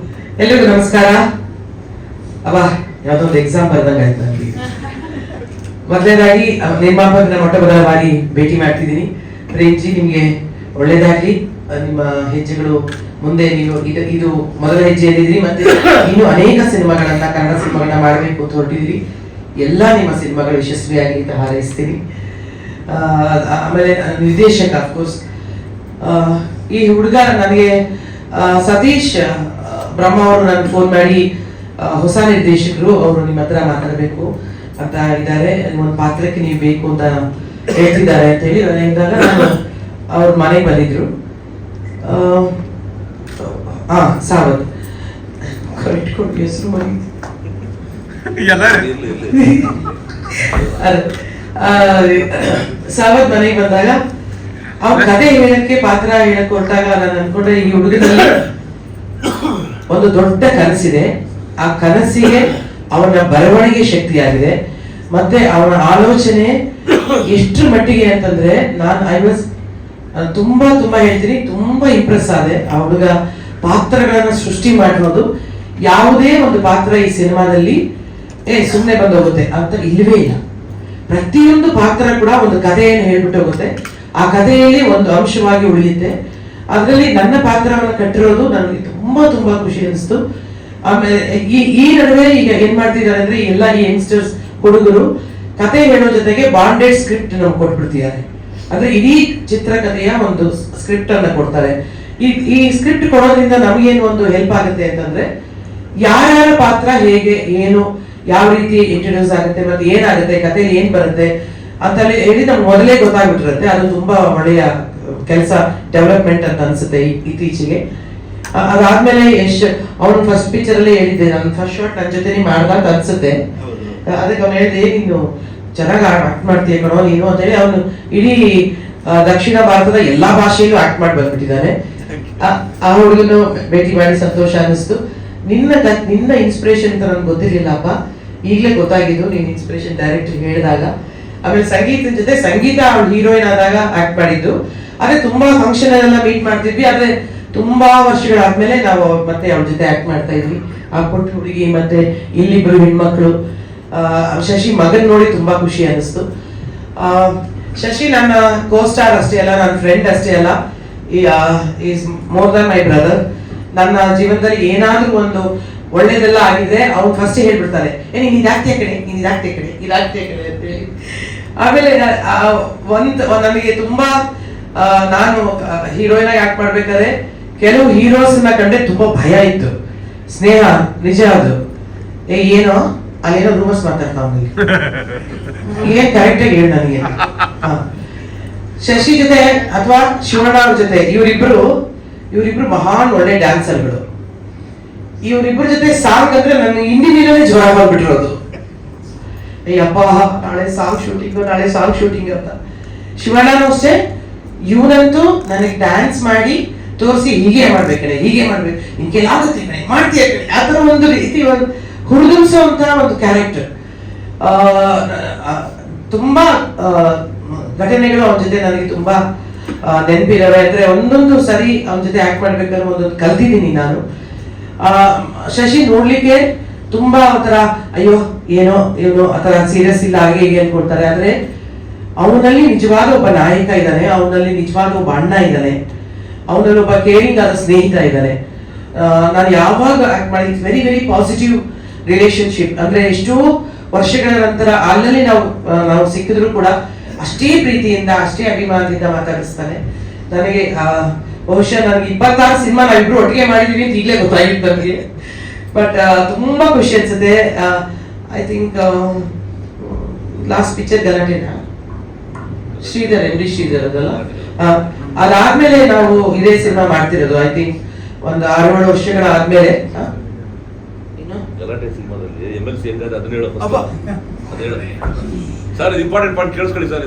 ಎಲ್ರಿಗೂ ನಮಸ್ಕಾರ. ಅವ ಯಾವ್ದೋ ಒಂದು ಎಕ್ಸಾಮ್ ಬರ್ದಂಗ ಆಯ್ತು ನನಗೆ. ಮೊದಲನೇದಾಗಿ ನಿರ್ಮಾಪಕನ ಮೊಟ್ಟ ಮೊದಲ ಬಾರಿ ಭೇಟಿ ಮಾಡ್ತಿದ್ದೀನಿ. ಪ್ರೇಮ್ಜಿ, ನಿಮ್ಗೆ ಒಳ್ಳೇದಾಗ್ಲಿ. ನಿಮ್ಮ ಹೆಜ್ಜೆಗಳು ಮುಂದೆ ನೀವು ಇದು ಮೊದಲ ಹೆಜ್ಜೆಯಲ್ಲಿದ್ದೀರಿ. ಮತ್ತೆ ಇನ್ನು ಅನೇಕ ಸಿನಿಮಾಗಳನ್ನ, ಕನ್ನಡ ಸಿನಿಮಾಗಳನ್ನ ಮಾಡಬೇಕು ಅಂತ ಹೊರಟಿದ್ದೀರಿ. ಎಲ್ಲ ನಿಮ್ಮ ಸಿನಿಮಾಗಳು ಯಶಸ್ವಿಯಾಗಿ ಅಂತ ಹಾರೈಸ್ತೀನಿ. ಆಮೇಲೆ ನಿರ್ದೇಶಕ ಅಫ್ಕೋರ್ಸ್ ಈ ಹುಡುಗ ನನಗೆ ಸತೀಶ್ ಬ್ರಹ್ಮ ಅವರು ನನಗೆ ಫೋನ್ ಮಾಡಿ ಹೊಸ ನಿರ್ದೇಶಕರು ಅವರು ನಿಮ್ಮ ಹತ್ರ ಮಾತಾಡಬೇಕು ಅಂತ ಇದ್ದಾರೆ, ಒಂದು ಪಾತ್ರಕ್ಕೆ ನೀವು ಬೇಕು ಅಂತ ಹೇಳ್ತಿದ್ದಾರೆ ಅಂತ ಹೇಳಿ ನಾನು ಹೇಳಿದಾಗ ನಾನು ಅವ್ರ ಮನೆಗೆ ಬಂದಿದ್ರು. ಸಾವತ್ ಇಟ್ಕೊಂಡು ಹೆಸರು ಮಾಡಿ ಸಾವತ್ ಮನೆಗೆ ಬಂದಾಗ ಅವ್ರ ಕಥೆ ಹೇಳಕ್ಕೆ ಪಾತ್ರ ಹೇಳಕ್ ಹೊರಟಾಗ ನಾನು ಅನ್ಕೊಂಡ್ರೆ ಈ ಹುಡುಗನಲ್ಲಿ ಒಂದು ದೊಡ್ಡ ಕನಸಿದೆ. ಆ ಕನಸಿಗೆ ಅವನ ಬರವಣಿಗೆ ಶಕ್ತಿಯಾಗಿದೆ, ಮತ್ತೆ ಅವನ ಆಲೋಚನೆ ಎಷ್ಟು ಮಟ್ಟಿಗೆ ಅಂತಂದ್ರೆ ನಾನು ತುಂಬಾ ಹೇಳ್ತೀನಿ, ತುಂಬಾ ಇಂಪ್ರೆಸ್ ಆದೆ. ಆ ಹುಡುಗ ಪಾತ್ರಗಳನ್ನ ಸೃಷ್ಟಿ ಮಾಡಿರೋದು, ಯಾವುದೇ ಒಂದು ಪಾತ್ರ ಈ ಸಿನಿಮಾದಲ್ಲಿ ಸುಮ್ಮನೆ ಬಂದು ಹೋಗುತ್ತೆ ಅಂತ ಇಲ್ಲವೇ ಇಲ್ಲ. ಪ್ರತಿಯೊಂದು ಪಾತ್ರ ಕೂಡ ಒಂದು ಕಥೆಯನ್ನು ಹೇಳ್ಬಿಟ್ಟು ಹೋಗುತ್ತೆ, ಆ ಕಥೆಯಲ್ಲಿ ಒಂದು ಅಂಶವಾಗಿ ಉಳಿಯುತ್ತೆ. ಅದರಲ್ಲಿ ನನ್ನ ಪಾತ್ರವನ್ನು ಕಟ್ಟಿರೋದು ನನಗೆ ತುಂಬಾ ಖುಷಿ ಅನಿಸ್ತು. ಆಮೇಲೆ ಈ ನಡುವೆ ಈಗ ಏನ್ ಮಾಡ್ತಿದ್ದಾರೆ ಅಂದ್ರೆ ಎಲ್ಲ ಈ ಯಂಗ್ಸ್ಟರ್ಸ್ ಹುಡುಗರು ಕತೆ ಹೇಳೋ ಜೊತೆಗೆ ಬಾಂಡೆಡ್ ಸ್ಕ್ರಿಪ್ಟ್ ನಮ್ಗೆ ಕೊಟ್ಬಿಡ್ತಿದ್ದಾರೆ. ಅಂದ್ರೆ ಇಡೀ ಚಿತ್ರಕಥೆಯ ಒಂದು ಸ್ಕ್ರಿಪ್ಟ್ ಅನ್ನ ಕೊಡ್ತಾರೆ. ಈ ಸ್ಕ್ರಿಪ್ಟ್ ಕೊಡೋದ್ರಿಂದ ನಮಗೇನು ಒಂದು ಹೆಲ್ಪ್ ಆಗುತ್ತೆ ಅಂತಂದ್ರೆ ಯಾರ್ಯಾರ ಪಾತ್ರ ಹೇಗೆ ಏನು ಯಾವ ರೀತಿ ಇಂಟ್ರೊಡ್ಯೂಸ್ ಆಗುತ್ತೆ ಮತ್ತೆ ಏನಾಗುತ್ತೆ ಕಥೆಯಲ್ಲಿ ಏನ್ ಬರುತ್ತೆ ಅಂತ ಹೇಳಿ ನಮ್ಗೆ ಮೊದಲೇ ಗೊತ್ತಾಗ್ಬಿಟ್ಟಿರುತ್ತೆ. ಅದು ತುಂಬಾ ಒಳ್ಳೆಯ ಕೆಲಸ ಡೆವಲಪ್ಮೆಂಟ್ ಅಂತ ಅನ್ಸುತ್ತೆ ಇತ್ತೀಚೆಗೆ. ಅದಾದ್ಮೇಲೆ ಅವನು ಫಸ್ಟ್ ಪಿಕ್ಚರ್ ಅಲ್ಲೇ ಹೇಳಿದ್ದೆ, ನನ್ನ ಫಸ್ಟ್ ಶಾಟ್ ನನ್ನ ಜೊತೆ ಮಾಡ್ದಾಗ ಅನ್ಸುತ್ತೆ. ಅದಕ್ಕೆ ಅವ್ನು ಹೇಳಿದೆ, ನೀನು ಚೆನ್ನಾಗಿ ಆಕ್ಟ್ ಮಾಡ್ತೀಯ ಕಣೋ ನೀನು ಅಂತ ಹೇಳಿ ಅವನು ಇಡೀ ದಕ್ಷಿಣ ಭಾರತದ ಎಲ್ಲಾ ಭಾಷೆಯಲ್ಲೂ ಆಕ್ಟ್ ಮಾಡಿ ಬಂದ್ಬಿಟ್ಟಿದ್ದಾನೆ. ಆ ಹುಡುಗನು ಭೇಟಿ ಮಾಡಿ ಸಂತೋಷ ಅನ್ನಿಸ್ತು. ನಿನ್ನ ಇನ್ಸ್ಪಿರೇಷನ್ ಅಂತ ನನ್ಗೆ ಗೊತ್ತಿರ್ಲಿಲ್ಲಪ್ಪ, ಈಗಲೇ ಗೊತ್ತಾಗಿದ್ದು ನೀನ್ ಇನ್ಸ್ಪಿರೇಷನ್ ಡೈರೆಕ್ಟರ್ ಹೇಳಿದಾಗ. ಆಮೇಲೆ ಸಂಗೀತದ ಜೊತೆ ಸಂಗೀತ ಅವಳು ಹೀರೋಯಿನ್ ಆದಾಗ ಆಕ್ಟ್ ಮಾಡಿದ್ದು. ಆದ್ರೆ ತುಂಬಾ ಫಂಕ್ಷನ್ ಎಲ್ಲ ಮೀಟ್ ಮಾಡ್ತಿದ್ವಿ, ಆದ್ರೆ ತುಂಬಾ ವರ್ಷಗಳಾದ್ಮೇಲೆ ನಾವು ಮತ್ತೆ ಅವಳ ಜೊತೆ ಆಕ್ಟ್ ಮಾಡ್ತಾ ಇದ್ವಿ. ಆ ಪುಟ್ಟ ಹುಡುಗಿ ಮತ್ತೆ ಇಲ್ಲಿಬ್ರು ಹೆಣ್ಮಕ್ಳು. ಶಶಿ ಮಗನ್ ನೋಡಿ ತುಂಬಾ ಖುಷಿ ಅನಿಸ್ತು. ಶಶಿ ನನ್ನ ಕೋ-ಸ್ಟಾರ್ ಅಷ್ಟೇ ಅಲ್ಲ, ನನ್ನ ಫ್ರೆಂಡ್ ಅಷ್ಟೇ ಅಲ್ಲ, is more than my brother. ನನ್ನ ಜೀವನದಲ್ಲಿ ಏನಾದ್ರೂ ಒಂದು ಒಳ್ಳೇದೆಲ್ಲ ಆಗಿದೆ ಅವ್ನು ಫಸ್ಟ್ ಹೇಳ್ಬಿಡ್ತಾನೆ, ನೀನ್ ಇದಾಗ್ತಿಯ ಕಡೆ ಇದಾಗ್ತಿಯ ಕಡೆ ಅಂತ ಹೇಳಿ. ಆಮೇಲೆ ನನಗೆ ತುಂಬಾ ನಾನು ಹೀರೋಯಿನ್ ಆಗಿ ಆಕ್ಟ್ ಮಾಡ್ಬೇಕಾದ್ರೆ ಕೆಲವು ಹೀರೋಸ್ ನ ಕಂಡ್ರೆ ತುಂಬಾ ಭಯ ಇತ್ತು. ಸ್ನೇಹ ನಿಜ ಅದು, ಏನೋ ಅಲ್ಲೇನೋ ರೂಮರ್ಸ್ ಮಾತಾಡ್ತಾ ಏನ್ ಕರೆಕ್ಟ್ ಆಗಿ ಹೇಳಿ ನನಗೆ. ಶಶಿ ಜೊತೆ ಅಥವಾ ಶಿವಣ್ಣ ಅವ್ರ ಜೊತೆ ಇವರಿಬ್ರು ಮಹಾನ್ ಒಳ್ಳೆ ಡ್ಯಾನ್ಸರ್ಗಳು. ಇವರಿಬ್ರ ಜೊತೆ ಸಾಂಗ್ ಅಂದ್ರೆ ನನ್ನ ಹಿಂದಿನಿಂದಲೇ ಜ್ವರ ಬಂದ್ಬಿಟ್ಟಿರೋದು. ಅಯ್ಯಪ್ಪ ನಾಳೆ ಸಾಂಗ್ ಶೂಟಿಂಗ್ ಅಂತ. ಶಿವಣ್ಣನೂ ಅಷ್ಟೇ, ಇವನಂತೂ ನನಗೆ ಡ್ಯಾನ್ಸ್ ಮಾಡಿ ತೋರಿಸಿ ಹೀಗೆ ಮಾಡ್ಬೇಕು ನಿನ್ ಕೆಲಗುತ್ತೆ ಮಾಡ್ತೀಯ ಕಡೆ, ಆತರ ಒಂದು ರೀತಿ ಒಂದು ಹುಡುಗಿಸುವಂತ ಒಂದು ಕ್ಯಾರೆಕ್ಟರ್. ತುಂಬಾ ಘಟನೆಗಳು ಅವನ ಜೊತೆ ನನಗೆ ತುಂಬಾ ನೆನಪಿದಾವೆ. ಅಂದ್ರೆ ಒಂದೊಂದು ಸರಿ ಅವನ ಜೊತೆ ಆಕ್ಟ್ ಮಾಡ್ಬೇಕಾದ್ರೆ ಒಂದೊಂದು ಕಲ್ತಿದ್ದೀನಿ ನಾನು. ಶಶಿ ನೋಡ್ಲಿಕ್ಕೆ ತುಂಬಾ ಒಂಥರ ಅಯ್ಯೋ ಏನೋ ಇವನು ಆತರ ಸೀರಿಯಸ್ ಇಲ್ಲ ಹಾಗೆ ಹೀಗೆ ಅನ್ಕೊಳ್ತಾರೆ, ಆದ್ರೆ ಅವನಲ್ಲಿ ನಿಜವಾದ ಒಬ್ಬ ನಾಯಕ ಇದ್ದಾನೆ, ಅವನಲ್ಲಿ ನಿಜವಾದ ಒಬ್ಬ ಅಣ್ಣ ಇದ್ದಾನೆ, ಅವನಲ್ಲಿ ಒಬ್ಬ ಕೇರಿಂಗ್ ಆದ ಸ್ನೇಹಿತ ಇದ್ದಾನೆ. ನಾನು ಯಾವಾಗ ಆಕ್ಟ್ ಮಾಡಿ ವೆರಿ ವೆರಿ ಪಾಸಿಟಿವ್ ರಿಲೇಶನ್ಶಿಪ್. ಅಂದ್ರೆ ಎಷ್ಟೋ ವರ್ಷಗಳ ನಂತರ ಅಲ್ಲಲ್ಲಿ ನಾವು ಸಿಕ್ಕಿದ್ರು ಕೂಡ ಅಷ್ಟೇ ಪ್ರೀತಿಯಿಂದ ಅಷ್ಟೇ ಅಭಿಮಾನದಿಂದ ಮಾತಾಡಿಸ್ತಾನೆ. ನನಗೆ ಬಹುಶಃ ನನಗೆ 26 ಸಿನಿಮಾ ನಾವಿಬ್ರು ಒಟ್ಟಿಗೆ ಮಾಡಿದೀವಿ ಅಂತ ಈಗಲೇ ಗೊತ್ತಾಗಿತ್ತು ನನಗೆ. ಬಟ್ ತುಂಬಾ ಖುಷಿ ಅನ್ಸುತ್ತೆ. ಐ ಥಿಂಕ್ ಲಾಸ್ಟ್ ಪಿಕ್ಚರ್ ಗಲಾಟೆನ ಶ್ರೀಧರ್ ಶ್ರೀಧರ್ ಅದಲ್ಲ, ಅದಾದ್ಮೇಲೆ ನಾವು ಇದೇ ಸಿನಿಮಾ ಮಾಡ್ತಿರೋದು. ಐ ಥಿಂಕ್ ಒಂದು 6-7 ವರ್ಷಗಳ ಆದ್ಮೇಲೆ. ಗಲಾಟೆ ಸಿನಿಮಾದಲ್ಲಿ MLC ಹೆಂಗಾದ್ರೆ ಅದನ್ನ ಹೇಳೋ ಸರ್, ಇಂಪಾರ್ಟೆಂಟ್ ಪಾಯಿಂಟ್ ಕೇಳಿಸ್ಕೊಳ್ಳಿ ಸರ್.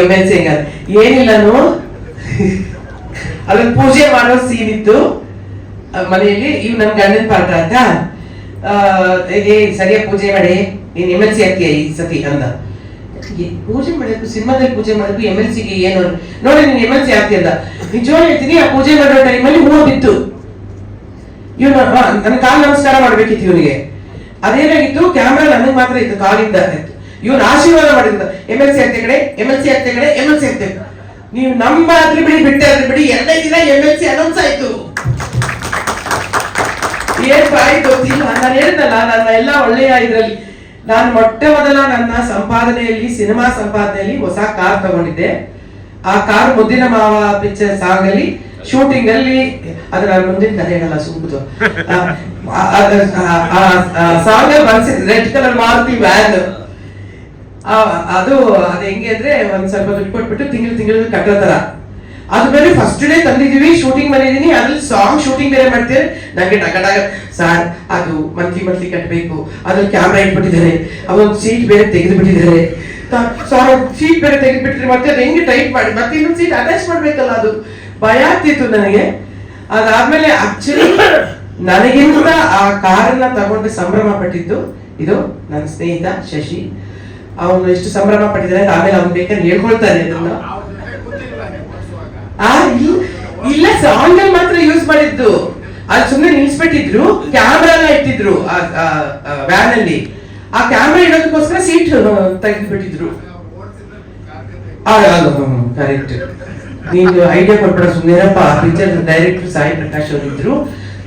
MLC ಹೆಂಗಾದ್ರೆ ಏನಿಲ್ಲ, ಅದನ್ನ ಪೂಜೆ ಮಾಡೋ ಸೀನ್ ಇತ್ತು ಮನೆಯಲ್ಲಿ. ಇವ್ ನನ್ ಗಂಡನ ಪಾತ್ರ ಅಂತ ಸರಿಯಾಗಿ ಪೂಜೆ ಮಾಡಿ ನೀನ್ MLC ಆಗ್ತೀಯ ಈ ಸತಿ ಅಂದ. ಪೂಜೆ ಮಾಡಬೇಕು ಸಿನಿಮಾದಲ್ಲಿ ಪೂಜೆ ಮಾಡಬೇಕು MLCಗೆ ಏನು ನೋಡಿ ನೀನ್ MLC ಆಗ್ತೀಯಲ್ಲ. ನಿಜವಾಗಿ ಹೇಳ್ತೀನಿ, ಆ ಪೂಜೆ ಮಾಡೋ ಟೈಮಲ್ಲಿ ಹೂವು ಬಿತ್ತು. ಇವ್ ನನ್ನ ಕಾಲ್ ನಮಸ್ಕಾರ ಮಾಡ್ಬೇಕಿತ್ತು ಇವನಿಗೆ. ಅದೇನಾಗಿತ್ತು, ಕ್ಯಾಮ್ರಾ ನನಗೆ ಮಾತ್ರ ಇತ್ತು, ಕಾಲಿಂದ ಇವನ್ ಆಶೀರ್ವಾದ ಮಾಡಿದ್ದ MLC ಆಗ್ತೇ ಕಡೆ ನೀವು ನಮ್ಮ ಆದ್ರೆ ಬಿಡಿ ಬಿಟ್ಟೆ ಆದ್ರೆ ಬಿಡಿ 2 ದಿನ MLC ಅನೌನ್ಸ್ ಆಯ್ತು. ಏನ್ ಬಾಯಿ ಗೊತ್ತಿಲ್ಲ. ನಾನು ಹೇಳಿದ್ನಲ್ಲ, ನನ್ನ ಎಲ್ಲ ಒಳ್ಳೆಯ ಇದ್ರಲ್ಲಿ ನಾನು ಮೊಟ್ಟ ಮೊದಲ ನನ್ನ ಸಂಪಾದನೆಯಲ್ಲಿ, ಸಿನಿಮಾ ಸಂಪಾದನೆಯಲ್ಲಿ ಹೊಸ ಕಾರ್ ತಗೊಂಡಿದ್ದೆ. ಆ ಕಾರ್ ಮುದ್ದಿನ ಮಾವ ಪಿಕ್ಚರ್ ಸಾಂಗ್ ಅಲ್ಲಿ ಶೂಟಿಂಗ್ ಅಲ್ಲಿ, ಅದು ನಾನು ಮುಂದಿನ ಕಥೆ ಹೇಳಲ್ಲ ಸುಮ್ಮದು, ಸಾಂಗ್ ಅಲ್ಲಿ ಬಳಸಿದ್ ರೆಡ್ ಕಲರ್ ಮಾರುತಿ ವ್ಯಾನ್. ಅದು ಹೆಂಗೆ ಅಂದ್ರೆ ಒಂದ್ ಸ್ವಲ್ಪ ದುಡ್ಡು ಕೊಟ್ಬಿಟ್ಟು ತಿಂಗಳು ಕಟ್ಟೋ ತರ. ಅದು ಬೇರೆ ಫಸ್ಟ್ ಡೇ ತಂದಿದೀವಿ, ಶೂಟಿಂಗ್ ಮಾಡಿದೀನಿ, ಅದ್ರಲ್ಲಿ ಸಾಂಗ್ ಶೂಟಿಂಗ್ ಬೇರೆ ಮಾಡ್ತೇವೆ. ನಂಗೆ ಟಗಟಾಗ ಸರ್ ಅದು ಮಂತ್ಲಿ ಕಟ್ಟಬೇಕು, ಅದು ಕ್ಯಾಮ್ರಾ ಇಟ್ಬಿಟ್ಟಿದ್ದಾರೆ, ಅದೊಂದು ಸೀಟ್ ಬೇರೆ ತೆಗೆದು ಬಿಟ್ಟಿದ್ದಾರೆ, ಸೀಟ್ ಬೇರೆ ತೆಗೆದ್ಬಿಟ್ರೆ ಮತ್ತೆ ಅದು ಹೆಂಗೆ ಟೈಟ್ ಮಾಡಿ ಮತ್ತೆ ಇನ್ನೊಂದು ಸೀಟ್ ಅಟ್ಯಾಚ್ ಮಾಡ್ಬೇಕಲ್ಲ, ಅದು ಭಯ ಆಗ್ತಿತ್ತು ನನಗೆ. ಅದಾದ್ಮೇಲೆ ಆಕ್ಚುಲಿ ನನಗಿಂತ ಆ ಕಾರನ್ನ ತಗೊಂಡು ಸಂಭ್ರಮ ಪಟ್ಟಿದ್ದು ಇದು ನನ್ನ ಸ್ನೇಹಿತ ಶಶಿ. ಅವನು ಎಷ್ಟು ಸಂಭ್ರಮ ಪಟ್ಟಿದ್ದಾನೆ ಆಮೇಲೆ ಅವ್ನು ಬೇಕಾದ್ರೆ ಹೇಳ್ಕೊಳ್ತಾನೆ ಅದನ್ನ. ಇಲ್ಲ, ಸಾಂಗ್ ಅಲ್ಲಿ ಮಾತ್ರ ಯೂಸ್ ಮಾಡಿದ್ದು, ಅದು ಸುಮ್ಮನೆ ನಿಲ್ಸ್ಬಿಟ್ಟಿದ್ರು, ಕ್ಯಾಮ್ರಾ ಎಲ್ಲ ಇಟ್ಟಿದ್ರು ವ್ಯಾನ್ ಅಲ್ಲಿ. ಆ ಕ್ಯಾಮ್ರಾ ಇಡೋದಕ್ಕೋಸ್ಕರ ಸೀಟ್ ತೆಗೆದು ಬಿಟ್ಟಿದ್ರು. ಕರೆಕ್ಟ್, ನೀನು ಐಡಿಯಾ ಕೊಟ್ಬಿಡ ಸುಮ್ಮನೆರಪ್ಪ. ಪಿಕ್ಚರ್ ಡೈರೆಕ್ಟರ್ ಸಾಯಿ ಪ್ರಕಾಶ್ ಅವರು ಇದ್ರು,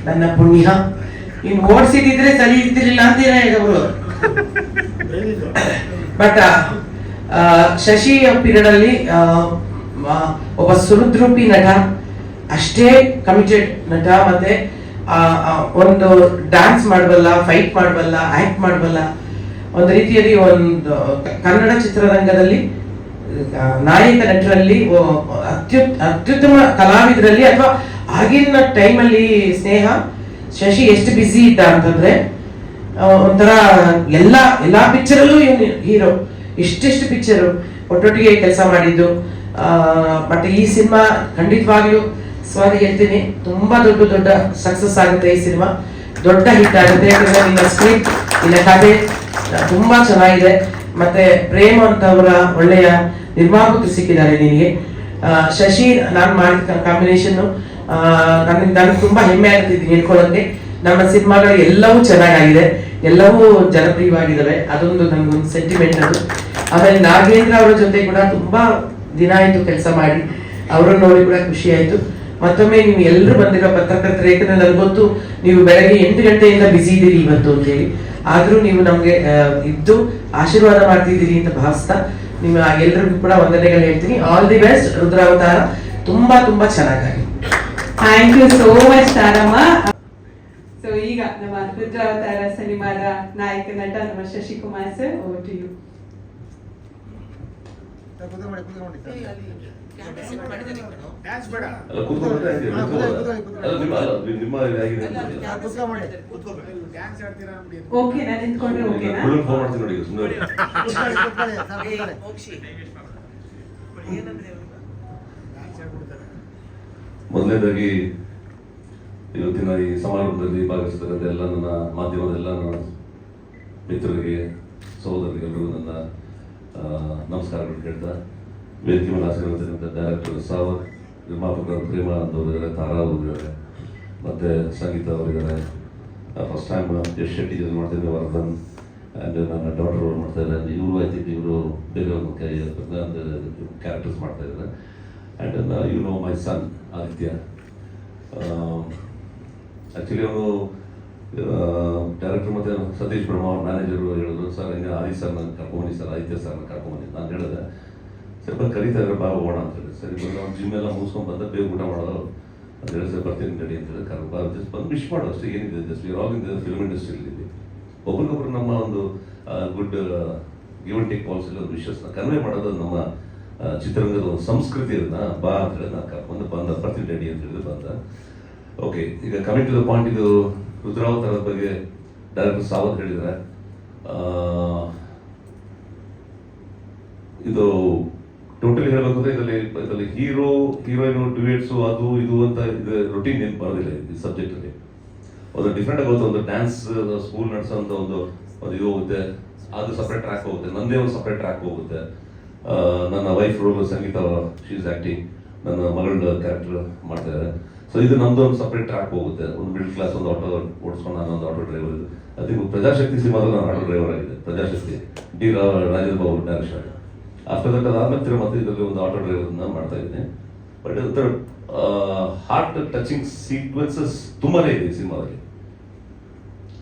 ನನ್ನ ಪುಣ್ಯ. ನೀನು ಓಡಿಸಿದ್ರೆ ಸರಿ ಇರ್ತಿರ್ಲಿಲ್ಲ ಅಂತೀರ ಅವರು. ಬಟ್ ಶಶಿ ಪೀರಿಯಡ್ ಅಲ್ಲಿ ಒಬ್ಬ ಸುಹೃದ್ರೂಪಿ ನಟ, ಅಷ್ಟೇ ಕಮಿಟೆಡ್ ನಟ, ಮತ್ತೆ ಒಂದು ಡ್ಯಾನ್ಸ್ ಮಾಡಬಲ್ಲ, ಫೈಟ್ ಮಾಡಬಲ್ಲ, ಆಕ್ಟ್ ಮಾಡಬಲ್ಲ. ಒಂದು ರೀತಿಯಲ್ಲಿ ಒಂದು ಕನ್ನಡ ಚಿತ್ರರಂಗದಲ್ಲಿ ನಾಯಕ ನಟರಲ್ಲಿ ಅತ್ಯುತ್ತಮ ಕಲಾವಿದರಲ್ಲಿ ಅಥವಾ ಆಗಿನ ಟೈಮಲ್ಲಿ ಸ್ನೇಹ ಶಶಿ ಎಷ್ಟು ಬ್ಯುಸಿ ಇದ್ದ ಅಂತಂದ್ರೆ, ಒಂಥರ ಎಲ್ಲಾ ಪಿಕ್ಚರಲ್ಲೂ ಹೀರೋ. ಇಷ್ಟೆಷ್ಟು ಪಿಕ್ಚರು ಒಟ್ಟೊಟ್ಟಿಗೆ ಕೆಲಸ ಮಾಡಿದ್ದು. ಬಟ್ ಈ ಸಿನಿಮಾ ಖಂಡಿತವಾಗ್ಲೂ ಸ್ವಾಮಿ ಹೇಳ್ತೀನಿ, ತುಂಬಾ ದೊಡ್ಡ ಸಕ್ಸಸ್ ಆಗುತ್ತೆ. ಈ ಸಿನಿಮಾ ದೊಡ್ಡ ಹಿಟ್ ಆಗುತ್ತೆ. ಯಾಕಂದ್ರೆ ನಿನ್ನ ಸ್ಕ್ರಿಪ್ಟ್, ನಿನ್ನ ಕಥೆ ತುಂಬಾ ಚೆನ್ನಾಗಿದೆ. ಮತ್ತೆ ಪ್ರೇಮ್ ಅಂತವರ ಒಳ್ಳೆಯ ನಿರ್ಮಾಪಕರು ಸಿಕ್ಕಿದ್ದಾರೆ ನಿನಗೆ. ಶಶಿ ನಾನು ಮಾಡಿದ ಕಾಂಬಿನೇಷನ್ ನನಗೆ ತುಂಬಾ ಹೆಮ್ಮೆ ಆಗ್ತಿದ್ದೀನಿ ಹೇಳ್ಕೊಳ್ಳೋಕೆ. ನಮ್ಮ ಸಿನಿಮಾಗಳು ಎಲ್ಲವೂ ಚೆನ್ನಾಗಿದೆ, ಎಲ್ಲವೂ ಜನಪ್ರಿಯವಾಗಿದ್ದಾವೆ. ಅದೊಂದು ನನ್ಗೊಂದು ಸೆಂಟಿಮೆಂಟ್ ಅದು. ಆಮೇಲೆ ನಾಗೇಂದ್ರ ಅವರ ಜೊತೆ ಕೂಡ ತುಂಬಾ ದಿನ ಆಯ್ತು ಕೆಲಸ ಮಾಡಿ, ಅವರನ್ನು ನೋಡಿ ಕೂಡ ಖುಷಿ ಆಯ್ತು. ಮತ್ತೊಮ್ಮೆ ನೀವು ಎಲ್ಲರೂ ಬಂದಿರೋ ಪತ್ರಕರ್ತರು, ಯಾಕಂದ್ರೆ ನನಗೆ ಗೊತ್ತು ನೀವು ಬೆಳಗ್ಗೆ 8 ಗಂಟೆಯಿಂದ ಬಿಸಿ ಇದ್ದೀರಿ ಇವತ್ತು ಅಂತೇಳಿ, ಆದ್ರೂ ನೀವು ನಮ್ಗೆ ಇದ್ದು ಆಶೀರ್ವಾದ ಮಾಡ್ತಿದ್ದೀರಿ ಅಂತ ಭಾವಿಸ್ತಾ ನಿಮ್ಮ ಎಲ್ರಿಗೂ ಕೂಡ ವಂದನೆಗಳು ಹೇಳ್ತೀನಿ. All the best. ರುದ್ರಾವತಾರ ತುಂಬಾ ಚೆನ್ನಾಗಿ. Thank you so much Taramma. So ಈಗ ನಮ್ಮ ರುದ್ರಾವತಾರ ಸಿನಿಮಾದ ನಾಯಕ ನಟ ನಮ್ಮ Shashikumar sir, over to you. ಓಕೆನಾ, ನಿಂತ್ಕೊಂಡ್ರೆ ಓಕೆನಾ? ಮೊದಲನೇದಾಗಿ ಇವತ್ತಿನ ಈ ಸಮಾರಂಭದಲ್ಲಿ ಭಾಗವಹಿಸಿದ ಎಲ್ಲ ನನ್ನ ಮಾಧ್ಯಮದ ಎಲ್ಲ ನನ್ನ ಮಿತ್ರರಿಗೆ, ಸಹೋದರರಿಗೆ ಎಲ್ಲರಿಗೂ ನನ್ನ ನಮಸ್ಕಾರಗಳು ಹೇಳ್ತಾ, ವೇದಿಕೆ ಮೇಲೆ ಆಸಕ್ತಿರುವಂಥ ಡೈರೆಕ್ಟರ್ ಸಾವರ್, ನಿರ್ಮಾಪಕರು ಪ್ರೇಮಾನಂದ್ ಅವರಿದ್ದಾರೆ, ತಾರಾ ಅವರಿದ್ದಾರೆ, ಮತ್ತು ಸಂಗೀತ ಅವರಿದ್ದಾರೆ. ಫಸ್ಟ್ ಟೈಮ್ ಯಶ್ ಶೆಟ್ಟಿ ಜೊತೆ ಮಾಡ್ತಿದ್ದೆ, ವರ್ಧನ್ ಆ್ಯಂಡ್ ನನ್ನ ಡಾಟರ್ ಅವರು ಮಾಡ್ತಾ ಇದ್ದಾರೆ. ಇವರು ಆಯ್ತಿದ್ದು, ಇವರು ಬೇರೆ ಒಂದು ಕ್ಯಾರೆಕ್ಟರ್ಸ್ ಮಾಡ್ತಾ ಇದ್ದಾರೆ. And you know my son Aditya. Actually ಅವರು ಡೈರೆಕ್ಟರ್ ಮತ್ತು ಸತೀಶ್ ಬ್ರಹ್ಮ ಅವ್ರ ಮ್ಯಾನೇಜರು ಹೇಳಿದ್ರು, ಸರ್ ಹಿಂಗೆ ಆದಿ ಸರ್ ನಾನು ಕರ್ಕೊಂಬಂದಿ, ಸರ್ ಆದಿತ್ಯ ಸರ್ ನಾನು ಕರ್ಕೊಂಬಂದಿ. ನಾನು ಹೇಳಿದೆ ಸ್ವಲ್ಪ ಕರೀತಾ ಇದ್ರೆ ಬಾ ಹೋಗೋಣ ಅಂತ ಹೇಳಿ. ಸರಿ ಬಂದು ಅವ್ನು ಜಿಮ್ ಎಲ್ಲ ಮುಗಿಸ್ಕೊಂಡು ಬಂದ, ಬೇಗ ಊಟ ಮಾಡೋದು ಅಂತ ಹೇಳಿ, ಸರ್ ಬರ್ತೀನಿ ರೆಡಿ ಅಂತ ಹೇಳಿ ಕರ್ಬಾ ಜಸ್ಟ್ ಬಂದು ವಿಶ್ ಮಾಡೋ ಅಷ್ಟೇ. ಏನಿದೆ just we all in the film ಇಂಡಸ್ಟ್ರಿಯಲ್ಲಿ ಒಬ್ರಿಗೊಬ್ರು ನಮ್ಮ ಒಂದು good give and take policy ಒಂದು ವಿಷಸ್ನ ಕನ್ವೆ ಮಾಡೋದು ನಮ್ಮ ಚಿತ್ರರಂಗದ ಒಂದು ಸಂಸ್ಕೃತಿ. ಅದನ್ನ ಬಾ ಅಂತ ಹೇಳಿ ನಾನು ಕರ್ಕೊಂಡು ಬರ್ತೀನಿ ರೆಡಿ ಅಂತ ಹೇಳಿದ್ರೆ ಬಂದ. ಓಕೆ, ಈಗ ಕಮಿಂಗ್ ಟು ದ ಪಾಯಿಂಟ್, ಇದು ರುದ್ರಾವತಾರದ ಬಗ್ಗೆ ಡೈರೆಕ್ಟರ್ ಸಾವತ್ ಹೇಳಿದ್ದಾರೆ. ಇದು ಟೋಟಲಿ ಹೇಳ್ಬೇಕಂದ್ರೆ ಇದರಲ್ಲಿ ಹೀರೋಯಿನ್ ಡ್ಯುಯೆಟ್ಸು ಅದು ಇದು ಅಂತ ಇದು ರೊಟೀನ್ ಏನು ಬರೋದಿಲ್ಲ ಈ ಸಬ್ಜೆಕ್ಟ್ ಅಲ್ಲಿ. ಒಂದು ಡಿಫ್ರೆಂಟ್ ಆಗುತ್ತೆ. ಒಂದು ಡ್ಯಾನ್ಸ್ ಸ್ಕೂಲ್ ನಡೆಸೋಂಥ ಒಂದು ಇದು ಹೋಗುತ್ತೆ, ಅದು ಸಪ್ರೇಟ್ ಟ್ರ್ಯಾಕ್ ಹೋಗುತ್ತೆ. ನಂದೇ ಒಂದು ಸಪ್ರೇಟ್ ಟ್ರ್ಯಾಕ್ ಹೋಗುತ್ತೆ. ನನ್ನ wife role Sangeetha, she is acting, ನನ್ನ ಮಗಳ ಕ್ಯಾರೆಕ್ಟರ್ ಮಾಡ್ತಾ ಇದ್ದಾರೆ. ಸೊ ಇದು ನಮ್ದು ಒಂದು ಸಪ್ರೇಟ್ ಟ್ರ್ಯಾಕ್ ಹೋಗುತ್ತೆ. ಒಂದು ಮಿಡಲ್ ಕ್ಲಾಸ್ ಒಂದು ಆಟೋ ಓಡಿಸ್ಕೊಂಡು ನಾನೊಂದು ಆಟೋ ಡ್ರೈವರ್ ಇದೆ. ಅದಕ್ಕೆ ಪ್ರಜಾಶಕ್ತಿ ಸಿನಿಮಾದಲ್ಲಿ ನಾನು ಆಟೋ ಡ್ರೈವರ್ ಆಗಿದೆ. Prajashakti D Rajendra Babu direction. After that ಅದಾದ್ಮೇಲೆ ಮತ್ತೆ ಇದರಲ್ಲಿ ಒಂದು ಆಟೋ ಡ್ರೈವರ್ನ ಮಾಡ್ತಾ ಇದ್ದೀನಿ. ಬಟ್ ಹಾರ್ಟ್ ಟಚಿಂಗ್ ಸೀಕ್ವೆನ್ಸಸ್ ತುಂಬಾನೇ ಇದೆ ಈ ಸಿನಿಮಾದಲ್ಲಿ.